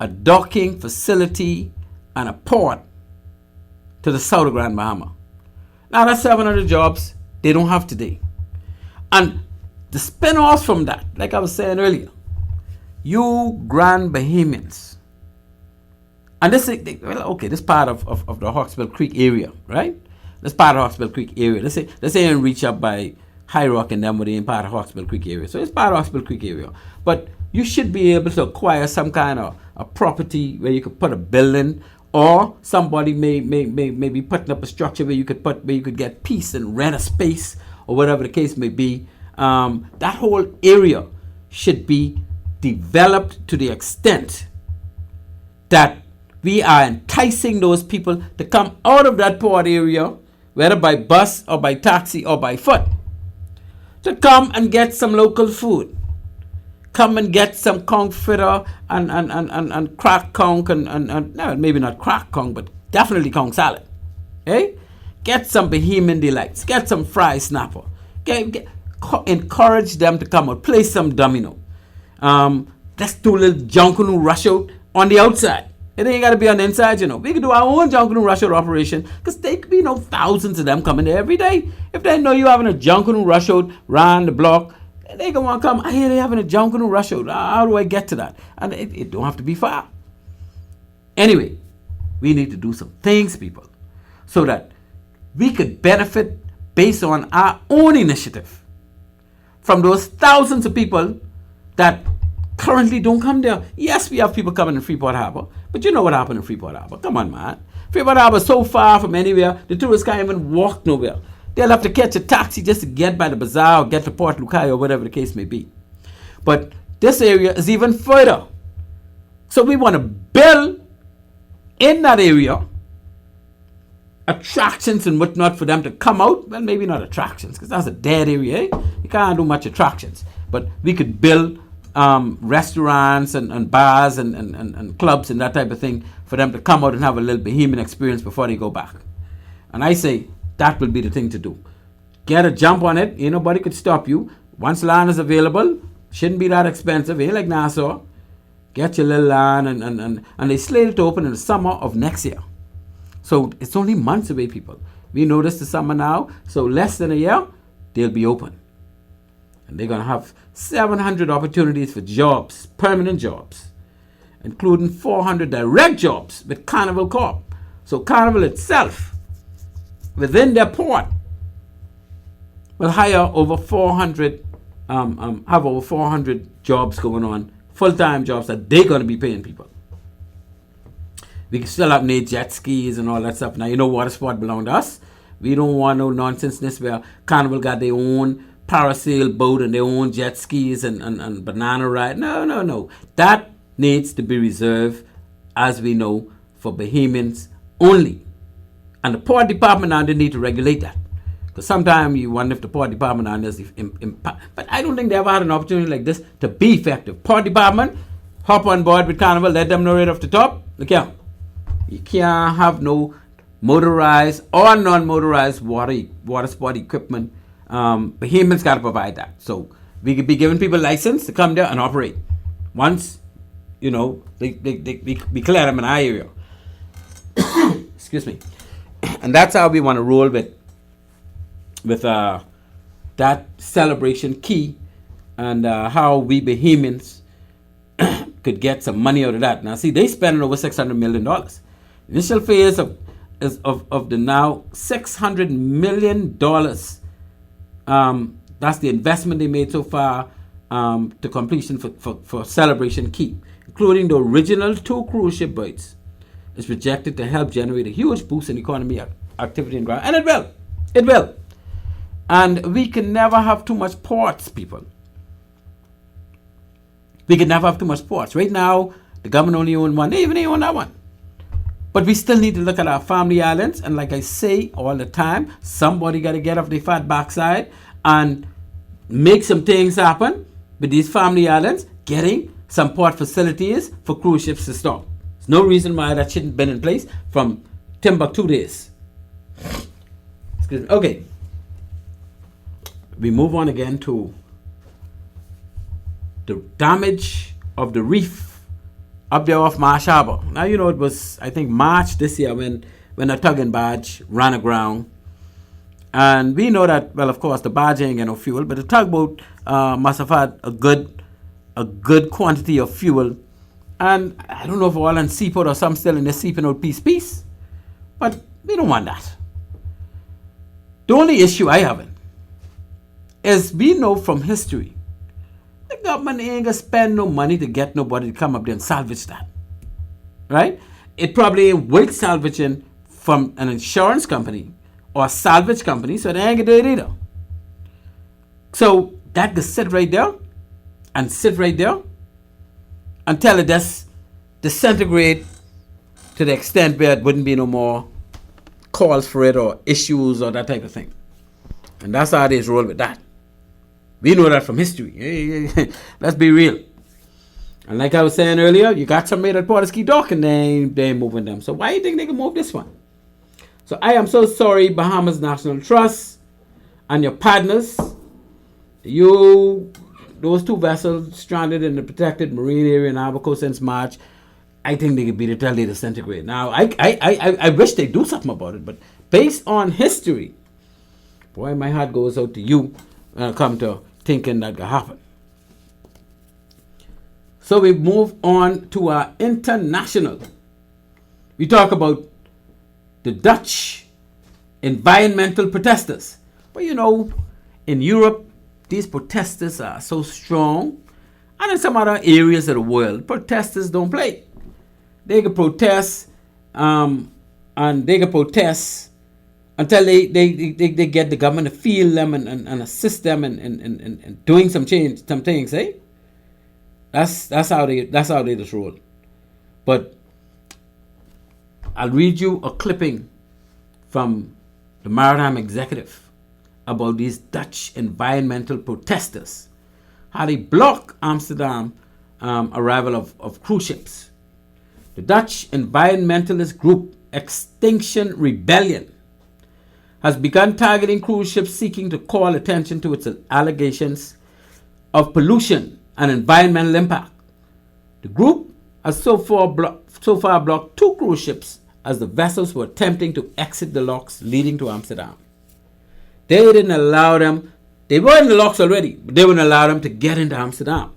a docking facility and a port to the south of Grand Bahama. Now that's 700 jobs they don't have today. And the spin-offs from that, like I was saying earlier, you Grand Bahamians, and this part of the Hawksbill Creek area, right? This part of Hawksbill Creek area. Let's say you reach up by High Rock and them were in part of Hawksbill Creek area. So it's part of Hawksbill Creek area. But you should be able to acquire some kind of a property where you could put a building, or somebody may be putting up a structure where you could get peace and rent a space, or whatever the case may be. That whole area should be developed to the extent that we are enticing those people to come out of that port area, whether by bus or by taxi or by foot, to come and get some local food. Come and get some conch fritter and crack conch and no, maybe not crack conch, but definitely conch salad. Okay? Get some Bahamian delights. Get some fried snapper. Encourage them to come out. Play some domino. Let's do a little Junkanoo rush out on the outside. It ain't got to be on the inside, you know. We can do our own Junkanoo rush out operation because there could be thousands of them coming there every day. If they know you're having a Junkanoo rush out round the block, they gonna want to come. I hear they're having a Junkanoo rush out. How do I get to that? And it don't have to be far. Anyway, we need to do some things, people, so that we could benefit based on our own initiative from those thousands of people that currently don't come there. Yes, we have people coming in Freeport Harbor, but you know what happened in Freeport Harbor. Come on, man. Freeport Harbor is so far from anywhere, the tourists can't even walk nowhere. They'll have to catch a taxi just to get by the bazaar or get to Port Lukai or whatever the case may be. But this area is even further. So we want to build in that area attractions and whatnot for them to come out. Well, maybe not attractions, because that's a dead area, eh? You can't do much attractions. But we could build restaurants and bars and clubs and that type of thing for them to come out and have a little Bahamian experience before they go back. And I say, that will be the thing to do. Get a jump on it. Ain't nobody could stop you. Once land is available, shouldn't be that expensive. Ain't like Nassau. Get your little land and they slated to open in the summer of next year. So it's only months away, people. We know this the summer now. So less than a year, they'll be open. And they're going to have 700 opportunities for jobs, permanent jobs, including 400 direct jobs with Carnival Corp. So Carnival itself, within their port, will hire over 400, have over 400 jobs going on, full-time jobs that they're going to be paying people. We still have need jet skis and all that stuff. Now, you know, water sport belong to us. We don't want no nonsense where Carnival got their own parasail boat and their own jet skis and banana ride. No. That needs to be reserved, as we know, for Bahamians only. And the port department now, they need to regulate that. Because sometimes you wonder if the port department now is impact. But I don't think they ever had an opportunity like this to be effective. Port department, hop on board with Carnival, let them know right off the top. Look here. You can't have no motorized or non-motorized water sport equipment. Bahamians got to provide that. So we could be giving people license to come there and operate. Once, you know, we clear them in our area. Excuse me. And that's how we want to roll with that celebration key, and how we Bahamians could get some money out of that. Now, see, they spending over $600 million. Initial phase of the now $600 million. That's the investment they made so far to completion for Celebration Key, including the original 2 cruise ship bites. Is projected to help generate a huge boost in economy activity and ground. And it will. And we can never have too much ports, people. We can never have too much ports. Right now, the government only owns one. They even own that one. But we still need to look at our family islands. And like I say all the time, somebody got to get off their fat backside and make some things happen with these family islands, getting some port facilities for cruise ships to stop. There's no reason why that shouldn't have been in place from Timbuktu days. Excuse me. Okay. We move on again to the damage of the reef up there off Marsh Harbor. Now, you know, it was, I think, March this year when a tugging barge ran aground. And we know that, well, of course, the barge ain't got no fuel, but the tugboat must have had a good quantity of fuel. And I don't know if oil and seeport or some still in the seeping out piece. But we don't want that. The only issue I have is we know from history, the government ain't gonna spend no money to get nobody to come up there and salvage that. Right? It probably ain't worth salvaging from an insurance company or a salvage company, so they ain't gonna do it either. So that could sit right there until it just disintegrate to the extent where it wouldn't be no more calls for it or issues or that type of thing. And that's how they roll with that. We know that from history. Hey, let's be real. And like I was saying earlier, you got some made at Porterski Dock and they ain't moving them. So why do you think they can move this one? So I am so sorry, Bahamas National Trust and your partners. Those 2 vessels stranded in the protected marine area in Abaco since March, I think they could be till they disintegrate. Now, I wish they do something about it, but based on history, boy, my heart goes out to you when I come to thinking that could happen. So we move on to our international. We talk about the Dutch environmental protesters. But you know, in Europe, these protesters are so strong. And in some other areas of the world, protesters don't play. They can protest, and they can protest until they get the government to feel them and assist them in doing some things, eh? That's how they just roll. But I'll read you a clipping from the Maritime Executive about these Dutch environmental protesters, how they block Amsterdam arrival of cruise ships. The Dutch environmentalist group Extinction Rebellion has begun targeting cruise ships seeking to call attention to its allegations of pollution and environmental impact. The group has so far blocked 2 cruise ships as the vessels were attempting to exit the locks leading to Amsterdam. They didn't allow them, they were in the locks already, but they wouldn't allow them to get into Amsterdam.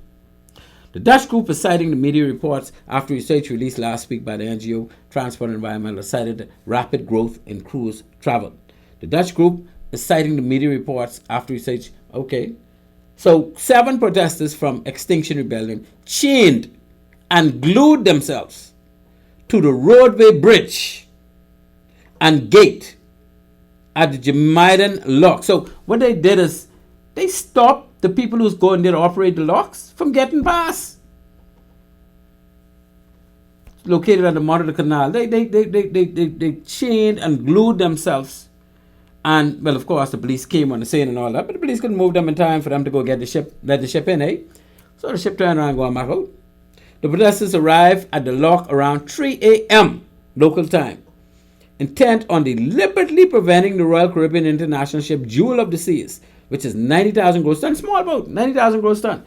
The Dutch group is citing the media reports after research released last week by the NGO Transport and Environmental cited rapid growth in cruise travel. The Dutch group is citing the media reports after research. Okay. So 7 protesters from Extinction Rebellion chained and glued themselves to the roadway bridge and gate at the Jamaican lock. So what they did is they stopped the people who's going there to operate the locks from getting past. Located at the mouth of the canal, they chained and glued themselves. And, well, of course, the police came on the scene and all that, but the police couldn't move them in time for them to go get the ship, let the ship in, eh? So the ship turned around and go back out. The protesters arrived at the lock around 3 a.m. local time, intent on deliberately preventing the Royal Caribbean International ship Jewel of the Seas, which is 90,000 gross ton, small boat, 90,000 gross ton.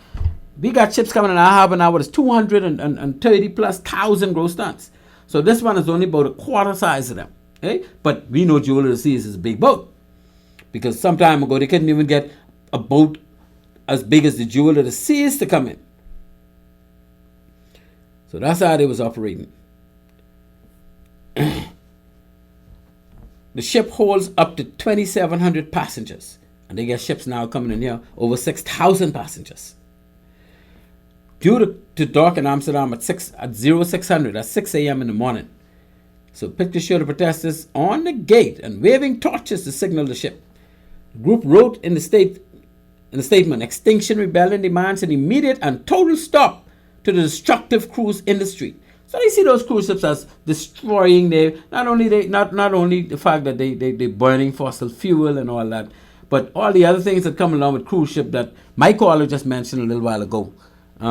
We got ships coming in our harbor now with 230 plus thousand gross tons. So this one is only about a quarter size of them. Okay? But we know Jewel of the Seas is a big boat. Because some time ago they couldn't even get a boat as big as the Jewel of the Seas to come in. So that's how they was operating. The ship holds up to 2,700 passengers. And they get ships now coming in here over 6,000 passengers. Due to dock in Amsterdam at 0600 at 6 a.m. in the morning. So pictures show the protesters on the gate and waving torches to signal the ship. The group wrote in the statement, "Extinction Rebellion demands an immediate and total stop to the destructive cruise industry." So they see those cruise ships as destroying not only the fact that they burning fossil fuel and all that, but all the other things that come along with cruise ship that my caller just mentioned a little while ago. They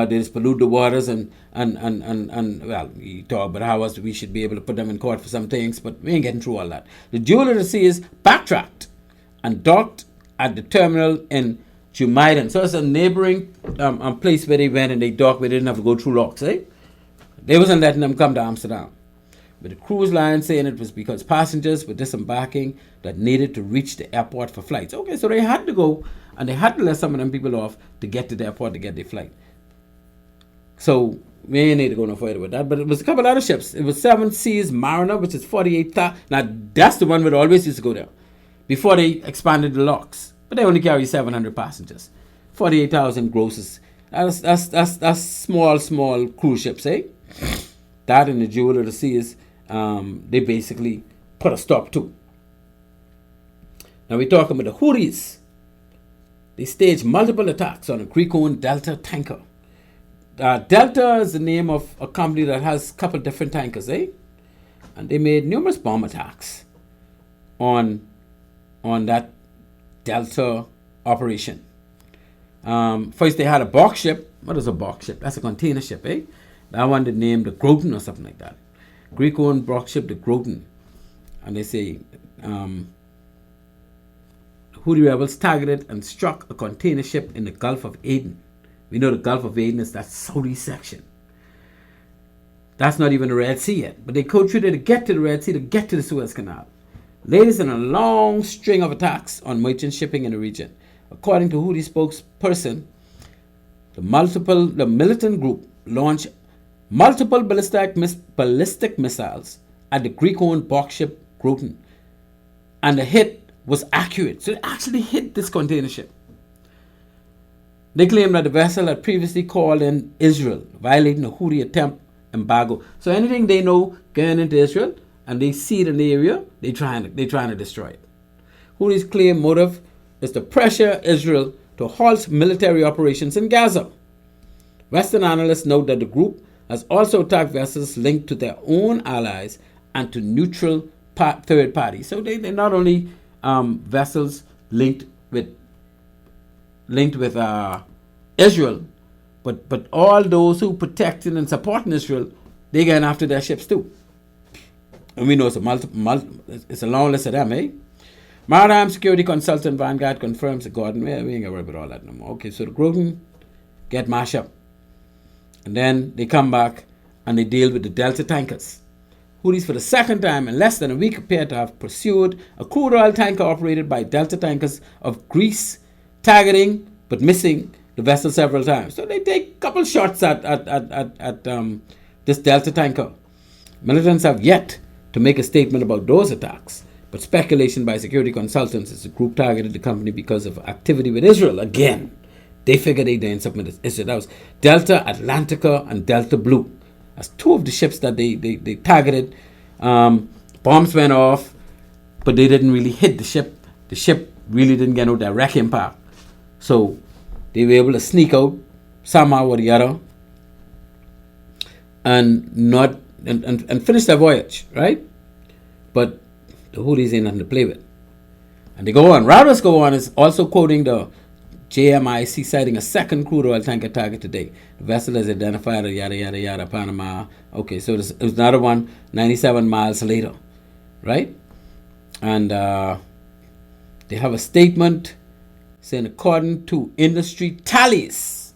just pollute the waters and well, we talk about how else we should be able to put them in court for some things, but we ain't getting through all that. The Jewel of the Seas backtracked and docked at the terminal in Jamaican. So it's a neighboring place where they went and they docked where they didn't have to go through locks, eh? They wasn't letting them come to Amsterdam. But the cruise line saying it was because passengers were disembarking that needed to reach the airport for flights. Okay, so they had to go and they had to let some of them people off to get to the airport to get their flight. So we ain't need to go no further with that. But it was a couple other ships. It was Seven Seas Mariner, which is 48,000. Now that's the one that always used to go there before they expanded the locks. But they only carry 700 passengers. 48,000 grosses. That's small cruise ships, eh? That and the Jewel of the Seas, they basically put a stop to. Now we're talking about the Houthis. They staged multiple attacks on a Greek-owned Delta tanker. Delta is the name of a company that has a couple different tankers, eh? And they made numerous bomb attacks on that Delta operation. First they had a box ship. What is a box ship? That's a container ship, eh? That one they named the Groton or something like that. Greek-owned box ship, the Groton. And they say Houthi rebels targeted and struck a container ship in the Gulf of Aden. We know the Gulf of Aden is that Saudi section. That's not even the Red Sea yet. But they code through there to get to the Red Sea, to get to the Suez Canal. Latest in a long string of attacks on merchant shipping in the region. According to Houthi spokesperson, the militant group launched multiple ballistic missiles at the Greek-owned box ship Groton. And the hit was accurate. So it actually hit this container ship. They claim that the vessel had previously called in Israel, violating the Houthi attempt embargo. So anything they know going into Israel and they see it in the area, they trying to destroy it. Houthis claim motive is to pressure Israel to halt military operations in Gaza. Western analysts note that the group has also attacked vessels linked to their own allies and to neutral third parties. So they're not only vessels linked with Israel, but all those who protecting and supporting Israel, they going after their ships too. And we know it's a long list of them, eh? Maritime security consultant Vanguard confirms the Gordon. We ain't gonna worry about all that no more. Okay, so the Groton get mashed up. And then they come back and they deal with the Delta tankers. Houthis for the second time in less than a week appear to have pursued a crude oil tanker operated by Delta tankers of Greece, targeting but missing the vessel several times. So they take a couple shots at this Delta tanker. Militants have yet to make a statement about those attacks, but speculation by security consultants is the group targeted the company because of activity with Israel. Again, they figured they doing something with Israel. That was Delta Atlantica and Delta Blue. as two of the ships that they targeted. Bombs went off, but they didn't really hit the ship. The ship really didn't get no direct impact. So they were able to sneak out somehow or the other and finish their voyage, right? But the Houthis ain't nothing to play with. And they go on. Routers go on is also quoting the JMIC, citing a second crude oil tanker target today. The vessel is identified at yada, yada, yada, Panama. Okay, so it was another one 97 miles later, right? And they have a statement saying, according to industry tallies,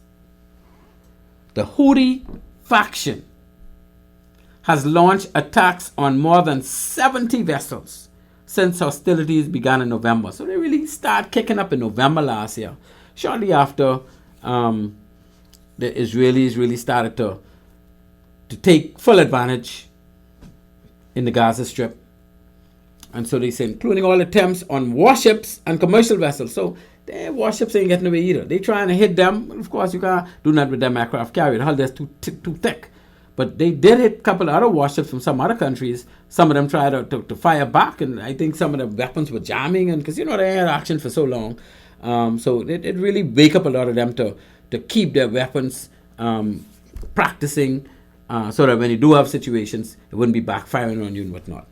the Houthi faction has launched attacks on more than 70 vessels since hostilities began in November. So they really started kicking up in November last year, shortly after the Israelis really started to take full advantage in the Gaza Strip. And so they say, including all attempts on warships and commercial vessels. So their warships ain't getting away either. They trying to hit them. Of course, you can't do that with them aircraft carrier. The hull is too thick. But they did hit a couple of other warships from some other countries. Some of them tried to fire back, and I think some of the weapons were jamming, and because they had action for so long. So it really wake up a lot of them to keep their weapons practicing, so that when you do have situations, it wouldn't be backfiring on you and whatnot.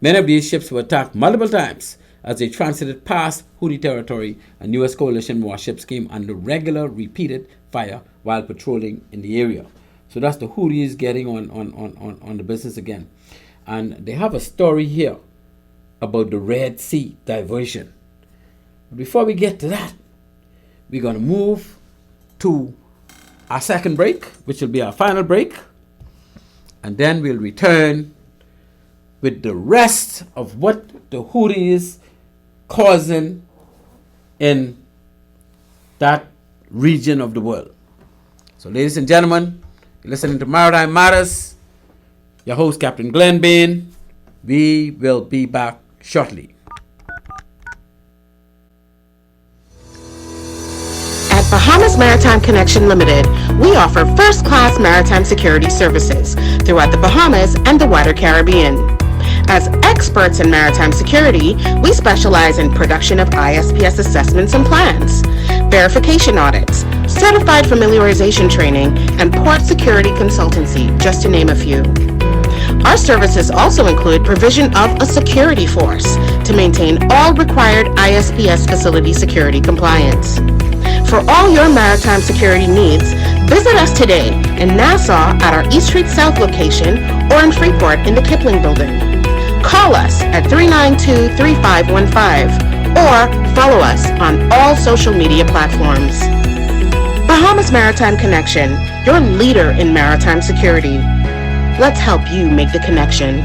Many of these ships were attacked multiple times as they transited past Houthi territory, and U.S. coalition warships came under regular, repeated fire while patrolling in the area. So that's the Houthis getting on the business again. And they have a story here about the Red Sea diversion. Before we get to that, we're going to move to our second break, which will be our final break. And then we'll return with the rest of what the Houthis causing in that region of the world. So ladies and gentlemen, you're listening to Maritime Matters. Your host, Captain Glenn Bain. We will be back shortly. At Bahamas Maritime Connection Limited, we offer first-class maritime security services throughout the Bahamas and the wider Caribbean. As experts in maritime security, we specialize in production of ISPS assessments and plans, verification audits, certified familiarization training, and port security consultancy, just to name a few. Our services also include provision of a security force to maintain all required ISPS facility security compliance. For all your maritime security needs, visit us today in Nassau at our East Street South location or in Freeport in the Kipling Building. Call us at 392-3515 or follow us on all social media platforms. Bahamas Maritime Connection, your leader in maritime security. Let's help you make the connection.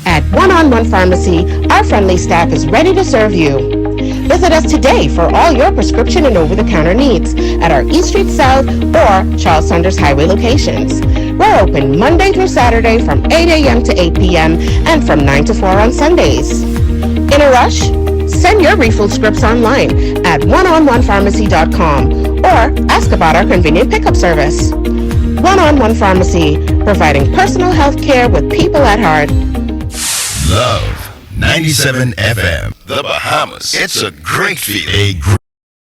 At One-on-One Pharmacy, our friendly staff is ready to serve you. Visit us today for all your prescription and over-the-counter needs at our East Street South or Charles Saunders Highway locations. We're open Monday through Saturday from 8 a.m. to 8 p.m. and from 9 to 4 on Sundays. In a rush? Send your refill scripts online at oneononepharmacy.com or ask about our convenient pickup service. One-on-One Pharmacy, providing personal health care with people at heart. Love 97 FM, the Bahamas. It's a great feeling.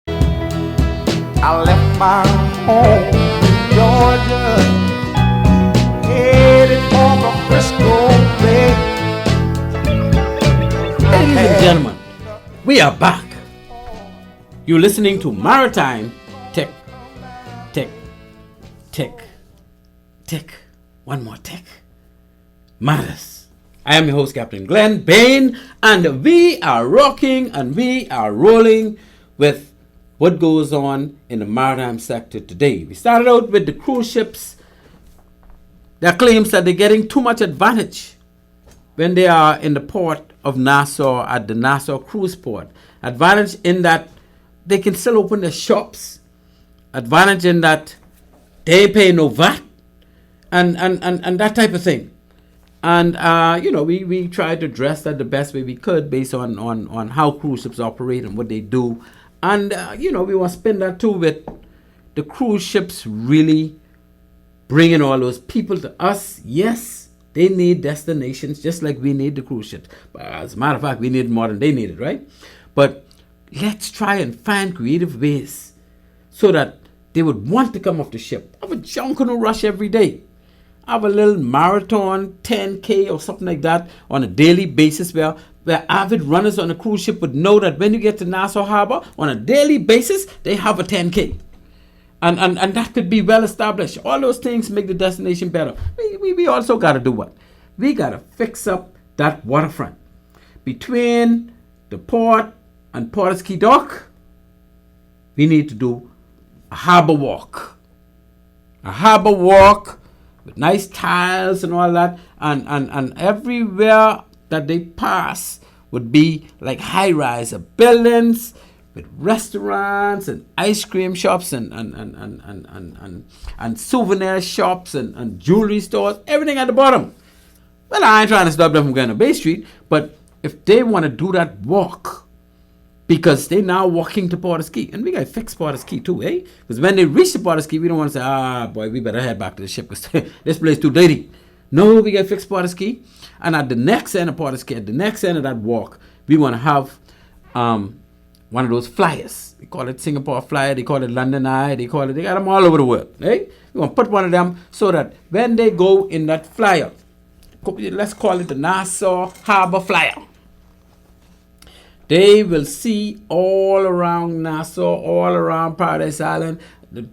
I left my home in Georgia, headed for the Frisco Bay. Ladies and gentlemen, we are back. You're listening to Maritime Tick, Tick, Tick, Tick. One more tick. Matters. I am your host, Captain Glenn Bain, and we are rocking and we are rolling with what goes on in the maritime sector today. We started out with the cruise ships. Their claims that they're getting too much advantage when they are in the port of Nassau at the Nassau cruise port. Advantage in that they can still open their shops. Advantage in that they pay no VAT and that type of thing. And, we tried to address that the best way we could based on how cruise ships operate and what they do. And, we want to spin that too with the cruise ships really bringing all those people to us. Yes, they need destinations just like we need the cruise ships. But as a matter of fact, we need more than they need it, right? But let's try and find creative ways so that they would want to come off the ship. Have a Junkanoo rush every day. Have a little marathon, 10K or something like that on a daily basis where avid runners on a cruise ship would know that when you get to Nassau Harbor, on a daily basis, they have a 10K. And that could be well established. All those things make the destination better. We also got to do what? We got to fix up that waterfront. Between the port and Porter's Key Dock, we need to do a harbor walk. A harbor walk with nice tiles and all that. And everywhere that they pass would be like high-rise buildings with restaurants and ice cream shops and souvenir shops and jewelry stores, everything at the bottom. Well, I ain't trying to stop them from going to Bay Street, but if they want to do that walk, because they're now walking to Porter's Key, and we got to fix Porter's Key too, eh? Because when they reach the Porter's Key, we don't want to say, boy, we better head back to the ship because this place is too dirty. No, we got to fix Porter's Key. And at the next end of Porter's Key, at the next end of that walk, we want to have one of those flyers. They call it Singapore Flyer, they call it London Eye, they got them all over the world, eh? We want to put one of them so that when they go in that flyer, let's call it the Nassau Harbor Flyer, they will see all around Nassau, all around Paradise Island, the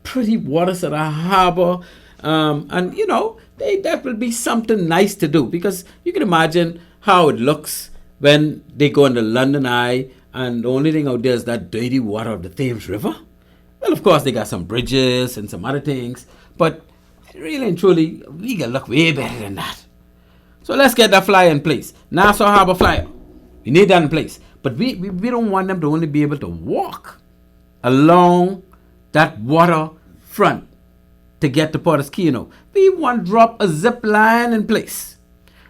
pretty waters of the harbor. And, you know, that will be something nice to do. Because you can imagine how it looks when they go in the London Eye and the only thing out there is that dirty water of the Thames River. Well, of course, they got some bridges and some other things. But really and truly, we can look way better than that. So let's get that flyer in place. Nassau Harbor Flyer. We need that in place. But we don't want them to only be able to walk along that water front to get to Porter's Key, you know. We want to drop a zip line in place.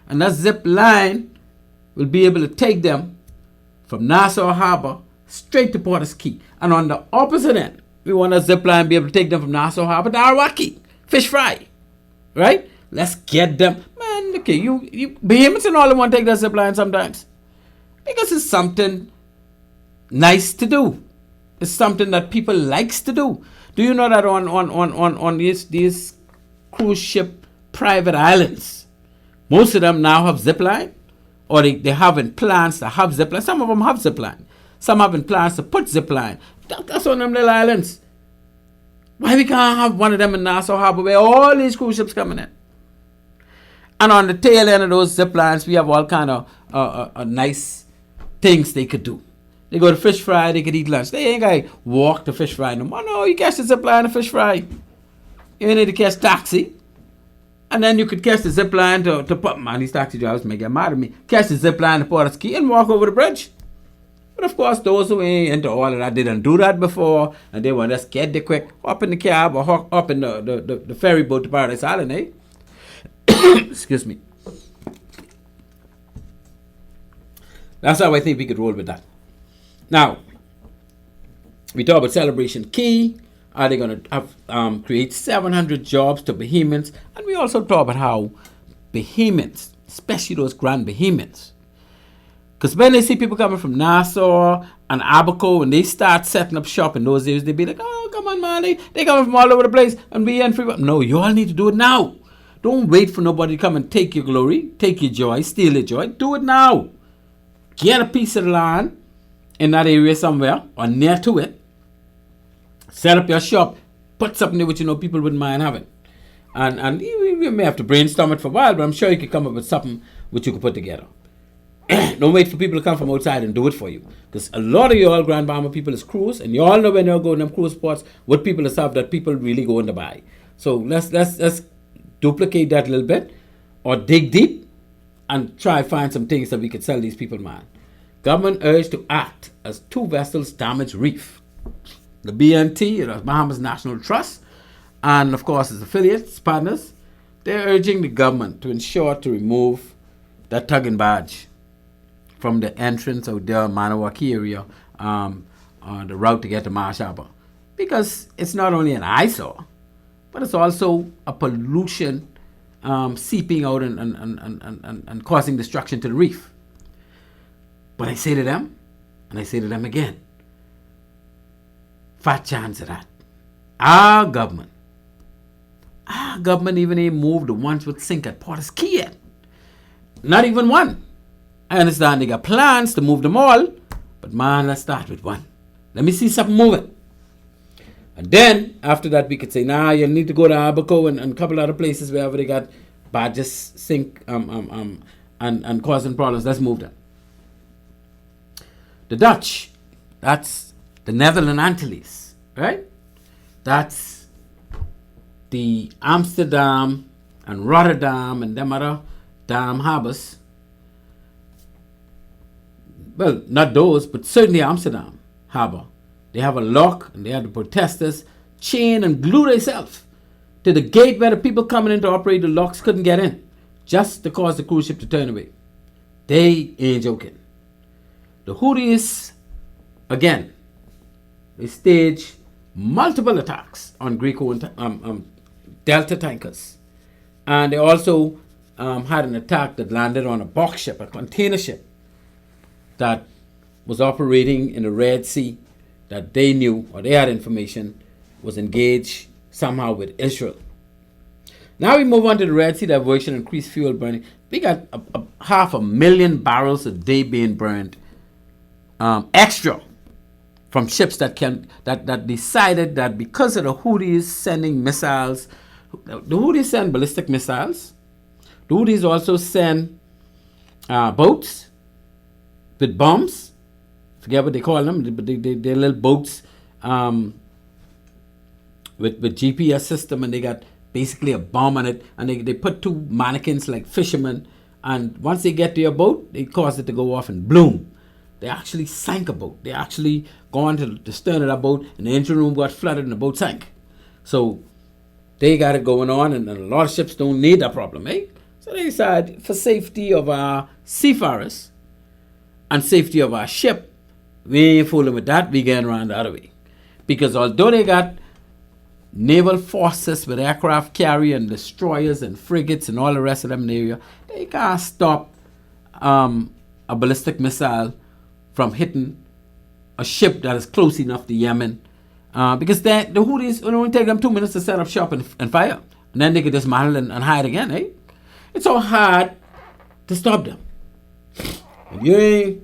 And that zip line will be able to take them from Nassau Harbor straight to Porter's Key. And on the opposite end, we want a zip line to be able to take them from Nassau Harbor to Arawaki. Fish fry. Right? Let's get them. Man, okay, you Bahamians and all them want to take that zip line sometimes. Because it's something nice to do. It's something that people likes to do. Do you know that on these cruise ship private islands, most of them now have zip line, or they have in plans to have zip line. Some of them have zip line. Some have in plans to put zip line. That's on them little islands. Why we can't have one of them in Nassau Harbor where all these cruise ships coming in? And on the tail end of those zip lines, we have all kind of nice things they could do. They go to Fish Fry, they could eat lunch. They ain't got to walk to Fish Fry no more. No, you catch the zip line to Fish Fry. You need to catch taxi. And then you could catch the zip line to put, man, these taxi drivers may get mad at me. Catch the zip line to Porter's Key and walk over the bridge. But of course, those who ain't into all of that, they didn't do that before. And they want to just get there quick, up in the cab or up in the ferry boat to Paradise Island, eh? Excuse me. That's how I think we could roll with that. Now, we talk about Celebration Key. Are they going to have create 700 jobs to Bahamians? And we also talk about how Bahamians, especially those grand Bahamians, because when they see people coming from Nassau and Abaco and they start setting up shop in those areas, they be like, oh, come on, man, they coming from all over the place and we in free. No, you all need to do it now. Don't wait for nobody to come and take your glory, take your joy, steal your joy. Do it now. Get a piece of land in that area somewhere or near to it. Set up your shop. Put something there which you know people wouldn't mind having. And you may have to brainstorm it for a while, but I'm sure you could come up with something which you could put together. Don't wait for people to come from outside and do it for you. Because a lot of you all Grand Bahama people is cruise, and you all know when you're going to them cruise spots what people is have that people really going to buy. So let's duplicate that a little bit or dig deep and try to find some things that we could sell these people, man. Government urged to act as 2 vessels damage reef. The BNT, the Bahamas National Trust, and of course its affiliates, partners, they're urging the government to ensure to remove that tug and barge from the entrance of the Manawaki area on the route to get to Marsh Harbor. Because it's not only an eyesore, but it's also a pollution seeping out and causing destruction to the reef. But I say to them, and I say to them again, fat chance of that. Our government even ain't moved the ones with sink at Porter's Key yet. Not even one. I understand they got plans to move them all, but man, let's start with one. Let me see something moving. And then, after that, we could say, nah, you need to go to Abaco and a couple other places wherever they got barges sink and causing problems. Let's move them. The Dutch, that's the Netherlands Antilles, right? That's the Amsterdam and Rotterdam and them other damn harbors. Well, not those, but certainly Amsterdam harbor. They have a lock and they have the protesters chain and glue themselves to the gate where the people coming in to operate the locks couldn't get in, just to cause the cruise ship to turn away. They ain't joking. The Houthis, again, they staged multiple attacks on Greco and Delta tankers. And they also had an attack that landed on a box ship, a container ship, that was operating in the Red Sea, that they knew, or they had information, was engaged somehow with Israel. Now we move on to the Red Sea diversion, increased fuel burning. We got 500,000 barrels a day being burned extra from ships that decided that because of the Houthis sending missiles, the Houthis send ballistic missiles. The Houthis also send boats with bombs. Forget what they call them, but they're little boats with GPS system, and they got basically a bomb on it, and they put two mannequins like fishermen, and once they get to your boat, they cause it to go off and bloom. They actually sank a boat. They actually gone to the stern of that boat, and the engine room got flooded and the boat sank. So they got it going on, and a lot of ships don't need that problem, eh? So they decided, for safety of our seafarers and safety of our ship, we ain't fooling with that. We getting around the other way. Because although they got naval forces with aircraft carrier and destroyers and frigates and all the rest of them in the area, they can't stop a ballistic missile from hitting a ship that is close enough to Yemen. Because the Houthis, it only take them 2 minutes to set up shop and fire. And then they could dismantle and hide again, eh? It's so hard to stop them. They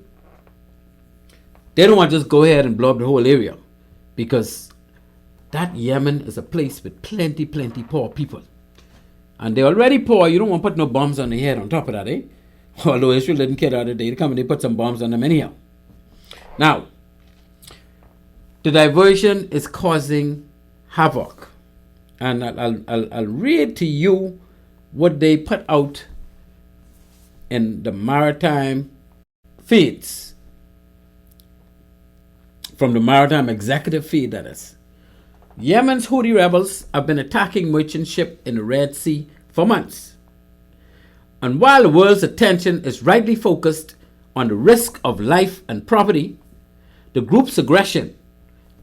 don't want to just go ahead and blow up the whole area, because that Yemen is a place with plenty poor people. And they're already poor. You don't want to put no bombs on their head on top of that, eh? Although Israel didn't care the other day. They come and they put some bombs on them anyhow. Now, the diversion is causing havoc. And I'll read to you what they put out in the maritime feeds. From the maritime executive feed, that is. Yemen's Houthi rebels have been attacking merchant ships in the Red Sea for months. And while the world's attention is rightly focused on the risk of life and property, the group's aggression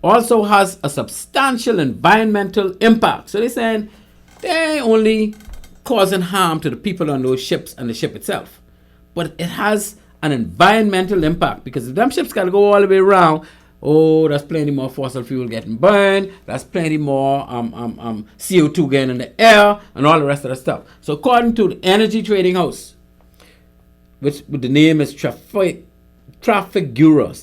also has a substantial environmental impact. So they're saying they only causing harm to the people on those ships and the ship itself, but it has an environmental impact, because if them ships got to go all the way around, oh, that's plenty more fossil fuel getting burned. That's plenty more CO2 getting in the air and all the rest of the stuff. So according to the Energy Trading House, which the name is Trafigura.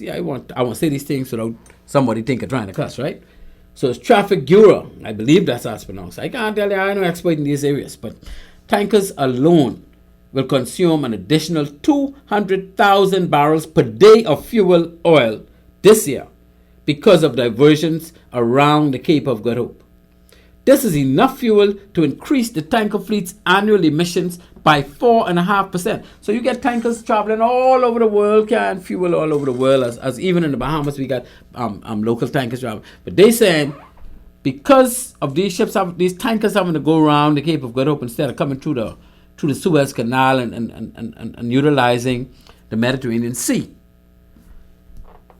Yeah, I want to say these things without somebody thinking trying to cuss, right? So it's Trafigura. I believe that's how it's pronounced. I can't tell you, I'm no expert in these areas, but tankers alone will consume an additional 200,000 barrels per day of fuel oil this year because of diversions around the Cape of Good Hope. This is enough fuel to increase the tanker fleet's annual emissions by 4.5%. So you get tankers traveling all over the world, carrying fuel all over the world, as even in the Bahamas we got local tankers traveling. But they saying because of these ships, these tankers having to go around the Cape of Good Hope instead of coming through the Suez Canal and utilizing the Mediterranean Sea,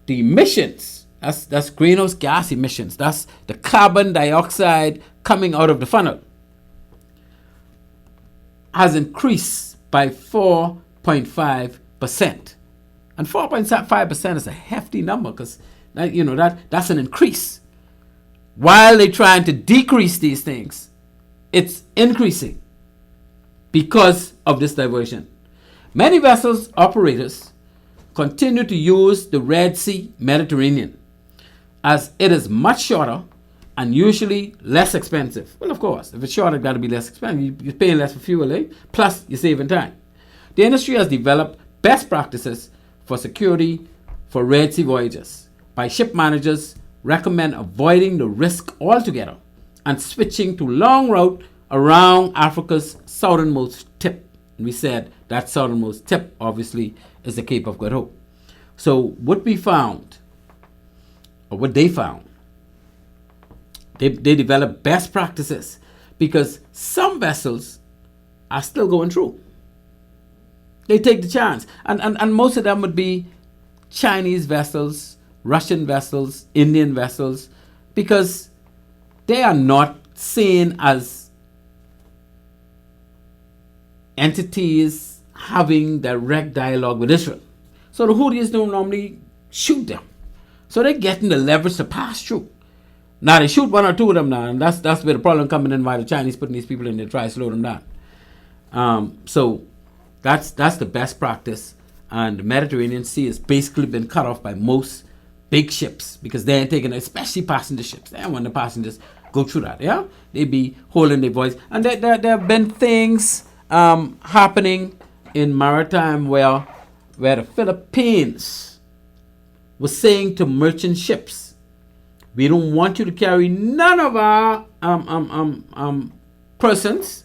the emissions, That's greenhouse gas emissions. That's the carbon dioxide coming out of the funnel. Has increased by 4.5%. And 4.5% is a hefty number because that's an increase. While they're trying to decrease these things, it's increasing because of this diversion. Many vessels operators continue to use the Red Sea Mediterranean as it is much shorter and usually less expensive. Well, of course, if it's shorter, it's got to be less expensive. You're paying less for fuel, eh? Plus, you're saving time. The industry has developed best practices for security for Red Sea voyages. By ship managers recommend avoiding the risk altogether and switching to long route around Africa's southernmost tip. And we said that southernmost tip, obviously, is the Cape of Good Hope. So what we found, or what they found, they developed best practices because some vessels are still going through. They take the chance. And most of them would be Chinese vessels, Russian vessels, Indian vessels, because they are not seen as entities having direct dialogue with Israel. So the Houthis don't normally shoot them. So they're getting the leverage to pass through. Now they shoot one or two of them now, and that's where the problem coming in, why the Chinese putting these people in there, try to slow them down. So that's the best practice. And the Mediterranean Sea has basically been cut off by most big ships because they ain't taking it, especially passenger ships. They don't want the passengers go through that, yeah? They be holding their voice. And there have been things happening in maritime where the Philippines was saying to merchant ships, we don't want you to carry none of our persons,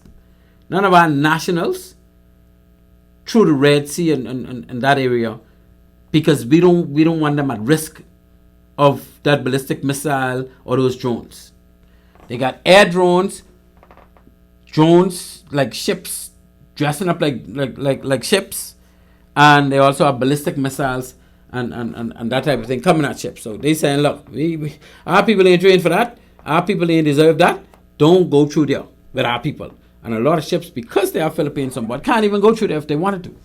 none of our nationals through the Red Sea and that area, because we don't want them at risk of that ballistic missile or those drones. They got air drones like ships, dressing up like ships, and they also have ballistic missiles and that type of thing coming at ships. So they saying, look, our people ain't trained for that. Our people ain't deserve that. Don't go through there with our people. And a lot of ships, because they are Philippines on board, can't even go through there if they wanted to.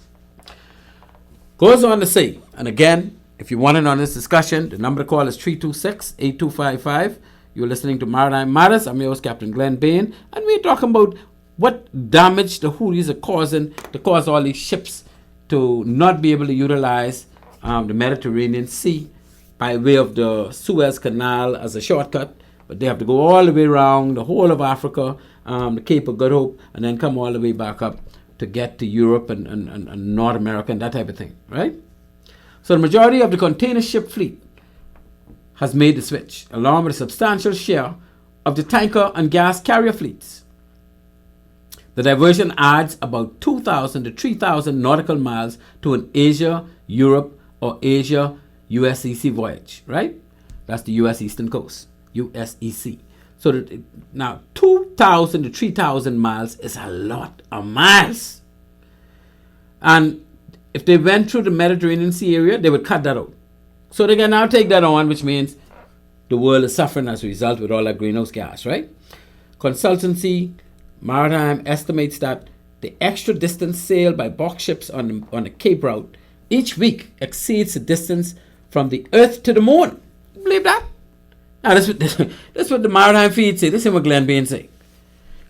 Goes on to say, and again, if you want in on this discussion, the number to call is 326-8255. You're listening to Maritime Matters. I'm your host, Captain Glenn Bain, and we're talking about what damage the Houthis are causing to cause all these ships to not be able to utilize the Mediterranean Sea by way of the Suez Canal as a shortcut, but they have to go all the way around the whole of Africa, the Cape of Good Hope, and then come all the way back up to get to Europe and North America and that type of thing, right? So the majority of the container ship fleet has made the switch, along with a substantial share of the tanker and gas carrier fleets. The diversion adds about 2,000 to 3,000 nautical miles to an Asia-Europe or Asia-USEC voyage, right? That's the U.S. Eastern Coast, USEC. So now 2,000 to 3,000 miles is a lot of miles. And if they went through the Mediterranean Sea area, they would cut that out. So they can now take that on, which means the world is suffering as a result with all that greenhouse gas, right? Consultancy Maritime estimates that the extra distance sailed by box ships on the Cape route each week exceeds the distance from the Earth to the Moon. You believe that? Now, that's what the Maritime feed say. This is what Glenn Bain say.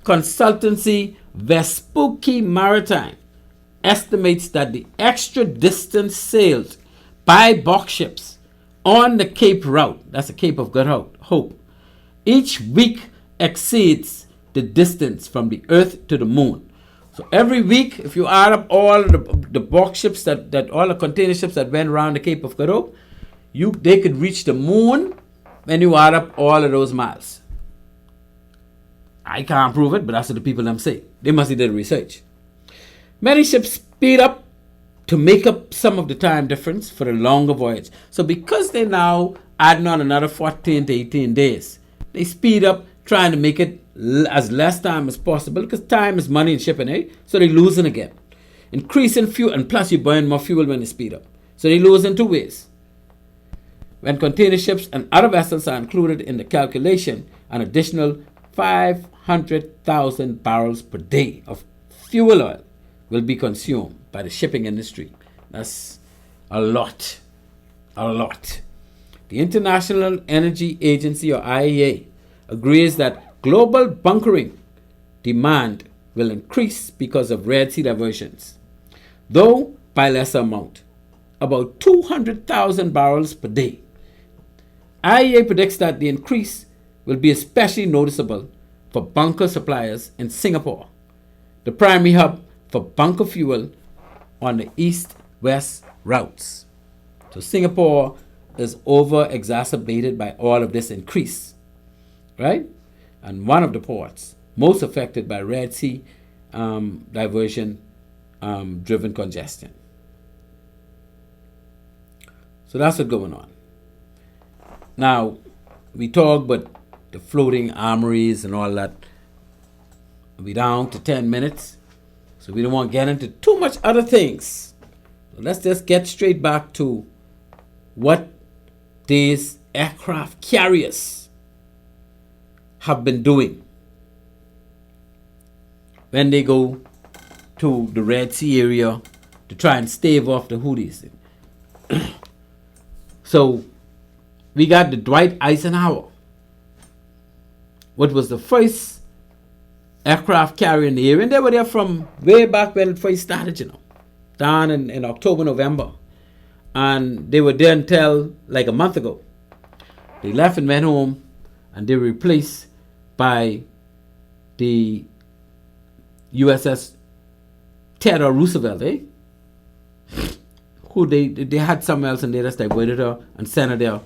Consultancy Vespucci Maritime estimates that the extra distance sailed by box ships on the Cape route, that's the Cape of Good Hope, each week exceeds the distance from the Earth to the Moon. So every week, if you add up all the box ships that all the container ships that went around the Cape of Good Hope, they could reach the Moon when you add up all of those miles. I can't prove it, but that's what the people them say. They must have did research. Many ships speed up to make up some of the time difference for the longer voyage. So because they're now adding on another 14 to 18 days, they speed up trying to make it as less time as possible, because time is money in shipping, eh? So they're losing again. Increasing fuel, and plus you burn more fuel when you speed up. So they lose in two ways. When container ships and other vessels are included in the calculation, an additional 500,000 barrels per day of fuel oil will be consumed by the shipping industry. That's a lot. A lot. The International Energy Agency, or IEA, agrees that global bunkering demand will increase because of Red Sea diversions, though by lesser amount, about 200,000 barrels per day. IEA predicts that the increase will be especially noticeable for bunker suppliers in Singapore, the primary hub for bunker fuel on the east-west routes. So Singapore is over-exacerbated by all of this increase, right? And one of the ports most affected by Red Sea diversion driven congestion. So that's what's going on. Now, we talk about the floating armories and all that. We're down to 10 minutes, so we don't want to get into too much other things. So let's just get straight back to what these aircraft carriers have been doing when they go to the Red Sea area to try and stave off the Houthis. So we got the Dwight Eisenhower, which was the first aircraft carrier in the area, and they were there from way back when it first started, down in October, November. And they were there until like a month ago. They left and went home, and they were replaced by the USS Theodore Roosevelt, who they had somewhere else, and they just diverted her and sent her there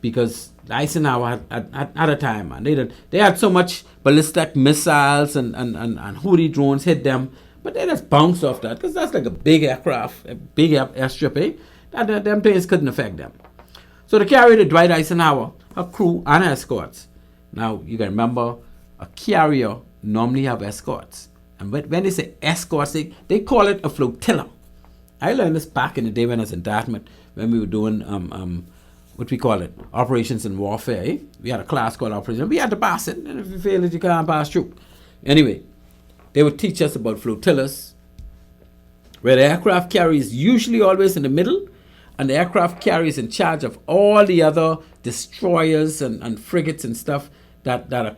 because Eisenhower had at a time, man, they had so much ballistic missiles and Houthi drones hit them, but they just bounced off that because that's like a big aircraft, a big airstrip, that them things couldn't affect them. So they carried the Dwight Eisenhower, her crew, and her escorts. Now you can remember, a carrier normally have escorts, and when they say escorts, they call it a flotilla. I learned this back in the day when I was in Dartmouth, when we were doing what we call it, operations in warfare. We had a class called operations. We had to pass it, and if you fail it, you can't pass through. Anyway, they would teach us about flotillas, where the aircraft carrier is usually always in the middle, and the aircraft carrier is in charge of all the other destroyers and frigates and stuff that are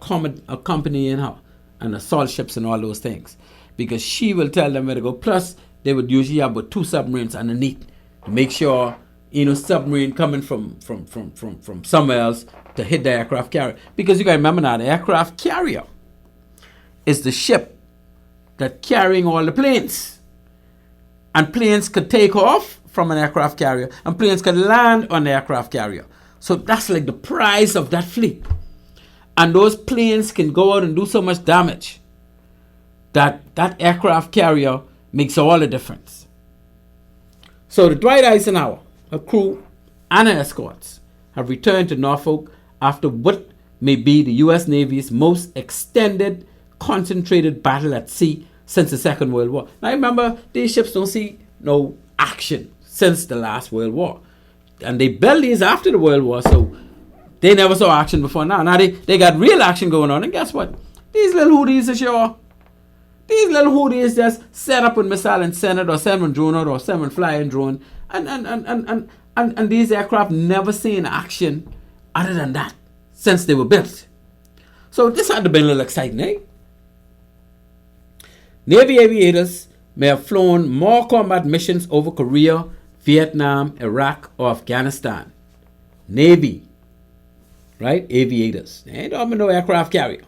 accompanying her, and assault ships and all those things, because she will tell them where to go. Plus, they would usually have about 2 submarines underneath to make sure, submarine coming from somewhere else to hit the aircraft carrier. Because you got to remember now, the aircraft carrier is the ship that carrying all the planes. And planes could take off from an aircraft carrier, and planes could land on the aircraft carrier. So that's like the price of that fleet. And those planes can go out and do so much damage that aircraft carrier makes all the difference. So the Dwight Eisenhower, her crew, and her escorts have returned to Norfolk after what may be the U.S. Navy's most extended, concentrated battle at sea since the Second World War. Now remember, these ships don't see no action since the last World War. And they built these after the World War, so they never saw action before now. Now they got real action going on, and guess what? These little Houthis are sure. These little Houthis just set up a missile and send it, or send one drone out, or send one flying drone. And these aircraft never seen action other than that since they were built. So this had to be a little exciting, eh? Navy aviators may have flown more combat missions over Korea, Vietnam, Iraq, or Afghanistan. Navy, right? Aviators. They ain't talking no aircraft carrier.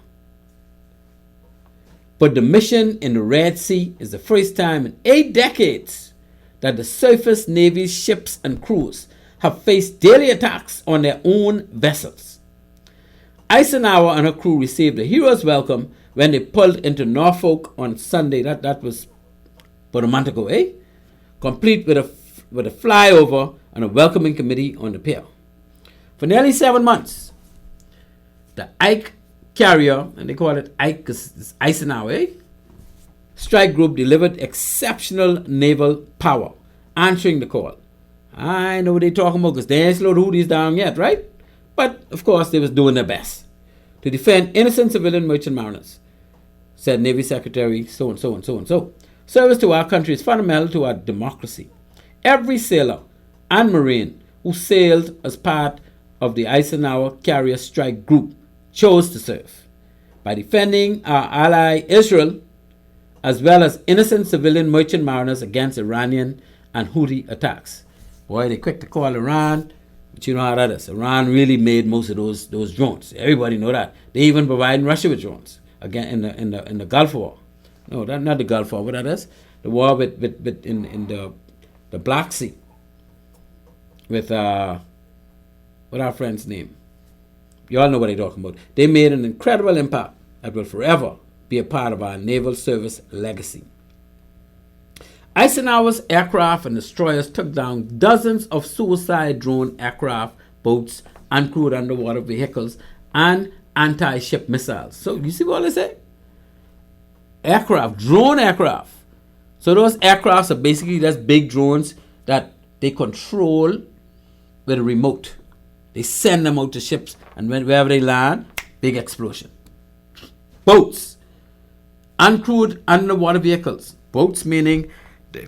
But the mission in the Red Sea is the first time in 8 decades that the surface Navy's ships and crews have faced daily attacks on their own vessels. Eisenhower and her crew received a hero's welcome when they pulled into Norfolk on Sunday. That was about a month ago, eh? Complete with a flyover and a welcoming committee on the pier. For nearly 7 months, the Ike carrier, and they call it Ike because it's Eisenhower, eh? Strike group delivered exceptional naval power, answering the call. I know what they talking about because they ain't slowed the Houthis down yet, right? But, of course, they was doing their best to defend innocent civilian merchant mariners, said Navy Secretary so and so and so and so. Service to our country is fundamental to our democracy. Every sailor and Marine who sailed as part of the Eisenhower Carrier Strike Group chose to serve. By defending our ally Israel, as well as innocent civilian merchant mariners against Iranian and Houthi attacks. Boy, they quick to call Iran, but you know how that is. Iran really made most of those drones. Everybody know that. They even providing Russia with drones again in the Gulf War. No, that not the Gulf War. What that is? The war with in the Black Sea with what our friend's name. You all know what they're talking about. They made an incredible impact that will forever be a part of our naval service legacy. Eisenhower's aircraft and destroyers took down dozens of suicide drone aircraft, boats, uncrewed underwater vehicles, and anti-ship missiles. So you see what I say? Aircraft, drone aircraft. So those aircrafts are basically just big drones that they control with a remote. They send them out to ships, and wherever they land, big explosion. Boats, uncrewed underwater vehicles. Boats meaning,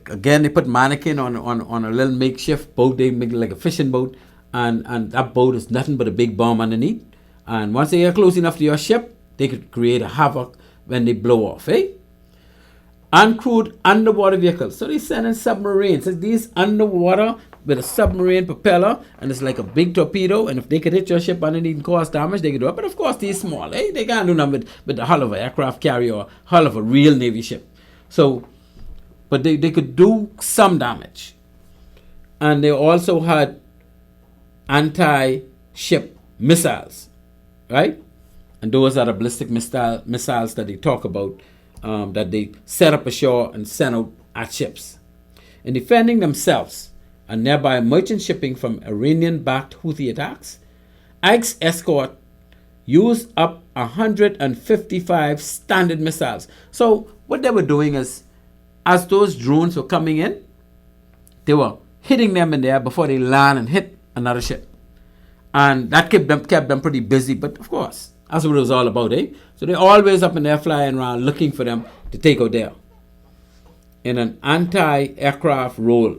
again, they put mannequin on a little makeshift boat. They make it like a fishing boat, and that boat is nothing but a big bomb underneath. And once they get close enough to your ship, they could create a havoc when they blow off, eh? Uncrewed underwater vehicles. So they send in submarines. So these underwater with a submarine propeller, and it's like a big torpedo, and if they could hit your ship underneath and cause damage, they could do it. But of course, these small, eh? They can't do nothing with the hull of an aircraft carrier or hull of a real Navy ship. So, but they could do some damage. And they also had anti-ship missiles, right? And those are the ballistic missiles that they talk about, that they set up ashore and send out at ships. In defending themselves and nearby merchant shipping from Iranian-backed Houthi attacks, Ike's escort used up 155 standard missiles. So what they were doing is, as those drones were coming in, they were hitting them in the air before they land and hit another ship. And that kept them pretty busy, but of course, that's what it was all about, eh? So they're always up in there flying around looking for them to take out there in an anti-aircraft role.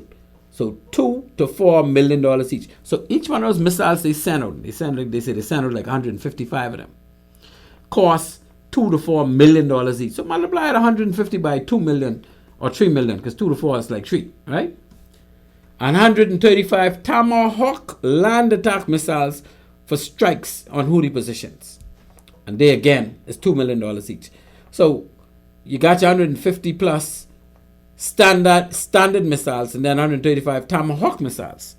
So $2 to $4 million each. So each one of those missiles they sent out, they sent out like 155 of them, cost $2 to $4 million each. So multiply it 150 by 2 million or 3 million, because 2 to 4 is like 3, right? 135 Tomahawk land attack missiles for strikes on Houthi positions. And they again is $2 million each. So you got your 150 plus standard missiles, and then 135 Tomahawk missiles,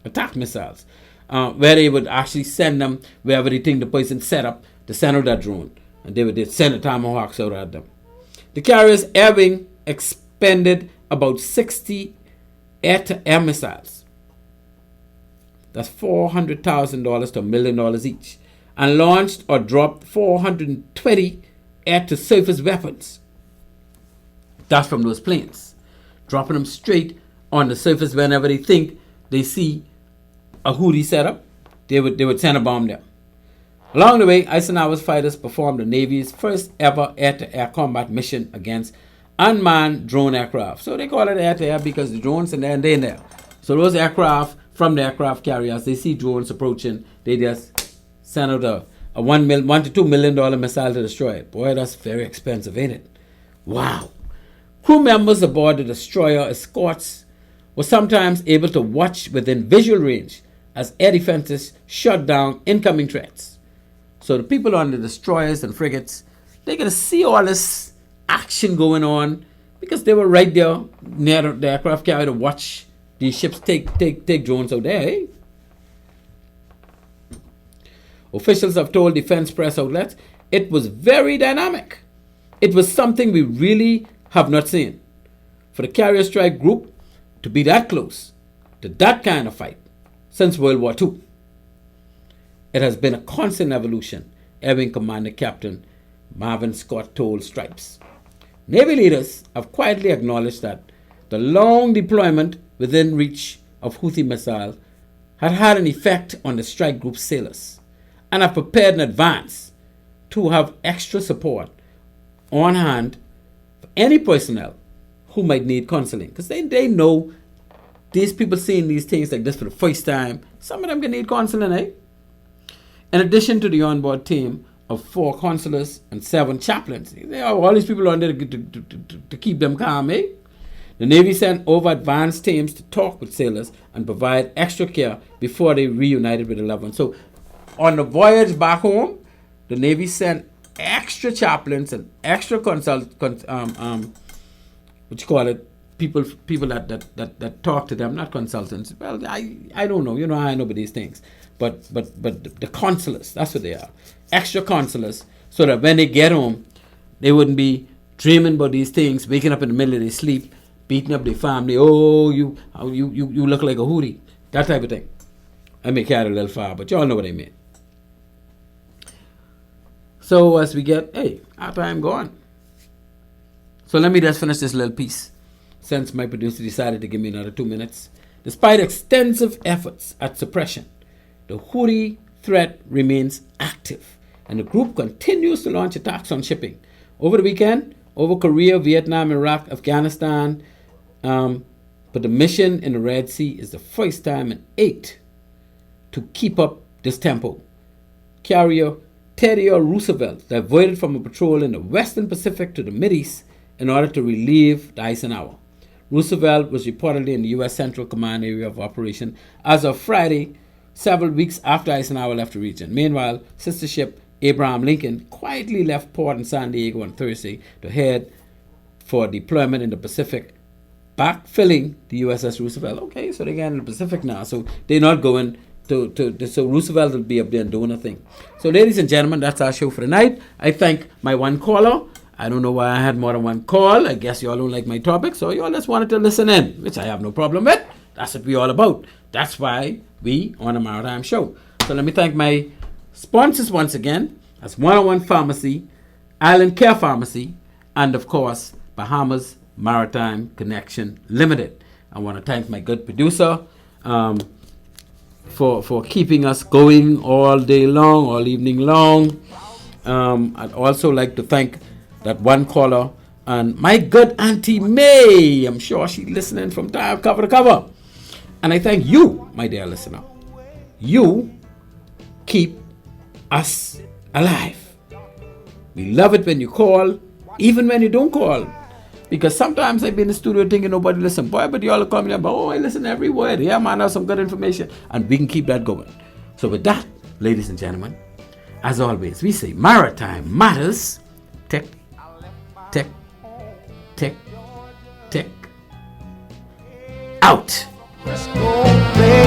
attack missiles, where they would actually send them wherever they think the person set up to send out that drone. And they'd send the Tomahawks out at them. The carrier's air wing expended about 60 air-to-air missiles. That's $400,000 to $1 million each. And launched or dropped 420 air-to-surface weapons. That's from those planes. Dropping them straight on the surface whenever they think they see a Houthi setup, they would send a bomb there. Along the way, Eisenhower's fighters performed the Navy's first ever air-to-air combat mission against unmanned drone aircraft. So they call it air-to-air because the drones and they're in there. So those aircraft, from the aircraft carriers, they see drones approaching, they just send out a $1 to $2 million missile to destroy it. Boy, that's very expensive, ain't it? Wow. Crew members aboard the destroyer escorts were sometimes able to watch within visual range as air defenses shut down incoming threats. So the people on the destroyers and frigates, they're going to see all this action going on because they were right there near the aircraft carrier to watch these ships take drones out there. Eh? Officials have told defense press outlets it was very dynamic. It was something we really have not seen. For the carrier strike group to be that close to that kind of fight since World War II. It has been a constant evolution, Air Wing Commander Captain Marvin Scott told Stripes. Navy leaders have quietly acknowledged that the long deployment within reach of Houthi missiles had had an effect on the strike group sailors and have prepared in advance to have extra support on hand for any personnel who might need counseling. Because they know these people seeing these things like this for the first time, some of them can need counseling, eh? In addition to the onboard team of 4 counselors and 7 chaplains, they have all these people on there to keep them calm, eh? The Navy sent over advanced teams to talk with sailors and provide extra care before they reunited with the loved ones. So on the voyage back home, the Navy sent extra chaplains and extra people that talk to them, not consultants. Well, I don't know, I know about these things. But the counselors, that's what they are. Extra counselors, so that when they get home, they wouldn't be dreaming about these things, waking up in the middle of their sleep, beating up their family. Oh, you look like a Houthi. That type of thing. I may carry a little far, but y'all know what I mean. So as we get, our time gone. So let me just finish this little piece, since my producer decided to give me another 2 minutes. Despite extensive efforts at suppression, the Houthi threat remains active, and the group continues to launch attacks on shipping. Over the weekend, over Korea, Vietnam, Iraq, Afghanistan, but the mission in the Red Sea is the first time in 8 to keep up this tempo. Carrier Theodore Roosevelt diverted from a patrol in the Western Pacific to the Mideast in order to relieve the Eisenhower. Roosevelt was reportedly in the U.S. Central Command area of operation as of Friday, several weeks after Eisenhower left the region. Meanwhile, sister ship Abraham Lincoln quietly left port in San Diego on Thursday to head for deployment in the Pacific, backfilling the USS Roosevelt. Okay, so they're getting in the Pacific now, so they're not going so Roosevelt will be up there and doing a thing. So ladies and gentlemen, that's our show for the night. I thank my one caller. I don't know why I had more than one call. I guess you all don't like my topic, so you all just wanted to listen in, which I have no problem with. That's what we're all about. That's why we on a Maritime show. So let me thank my sponsors once again. That's 101 Pharmacy, Island Care Pharmacy, and of course, Bahamas Maritime Connection Limited. I want to thank my good producer for keeping us going all day long, all evening long. I'd also like to thank that one caller and my good Auntie May. I'm sure she's listening from cover to cover. And I thank you, my dear listener. You keep us alive. We love it when you call, even when you don't call. Because sometimes I be in the studio thinking nobody listen. Boy, but you all come here, but I listen to every word. Yeah, man, I have some good information. And we can keep that going. So with that, ladies and gentlemen, as always, we say Maritime Matters. Tick, tick, tick, tick. Out. Let's go, baby.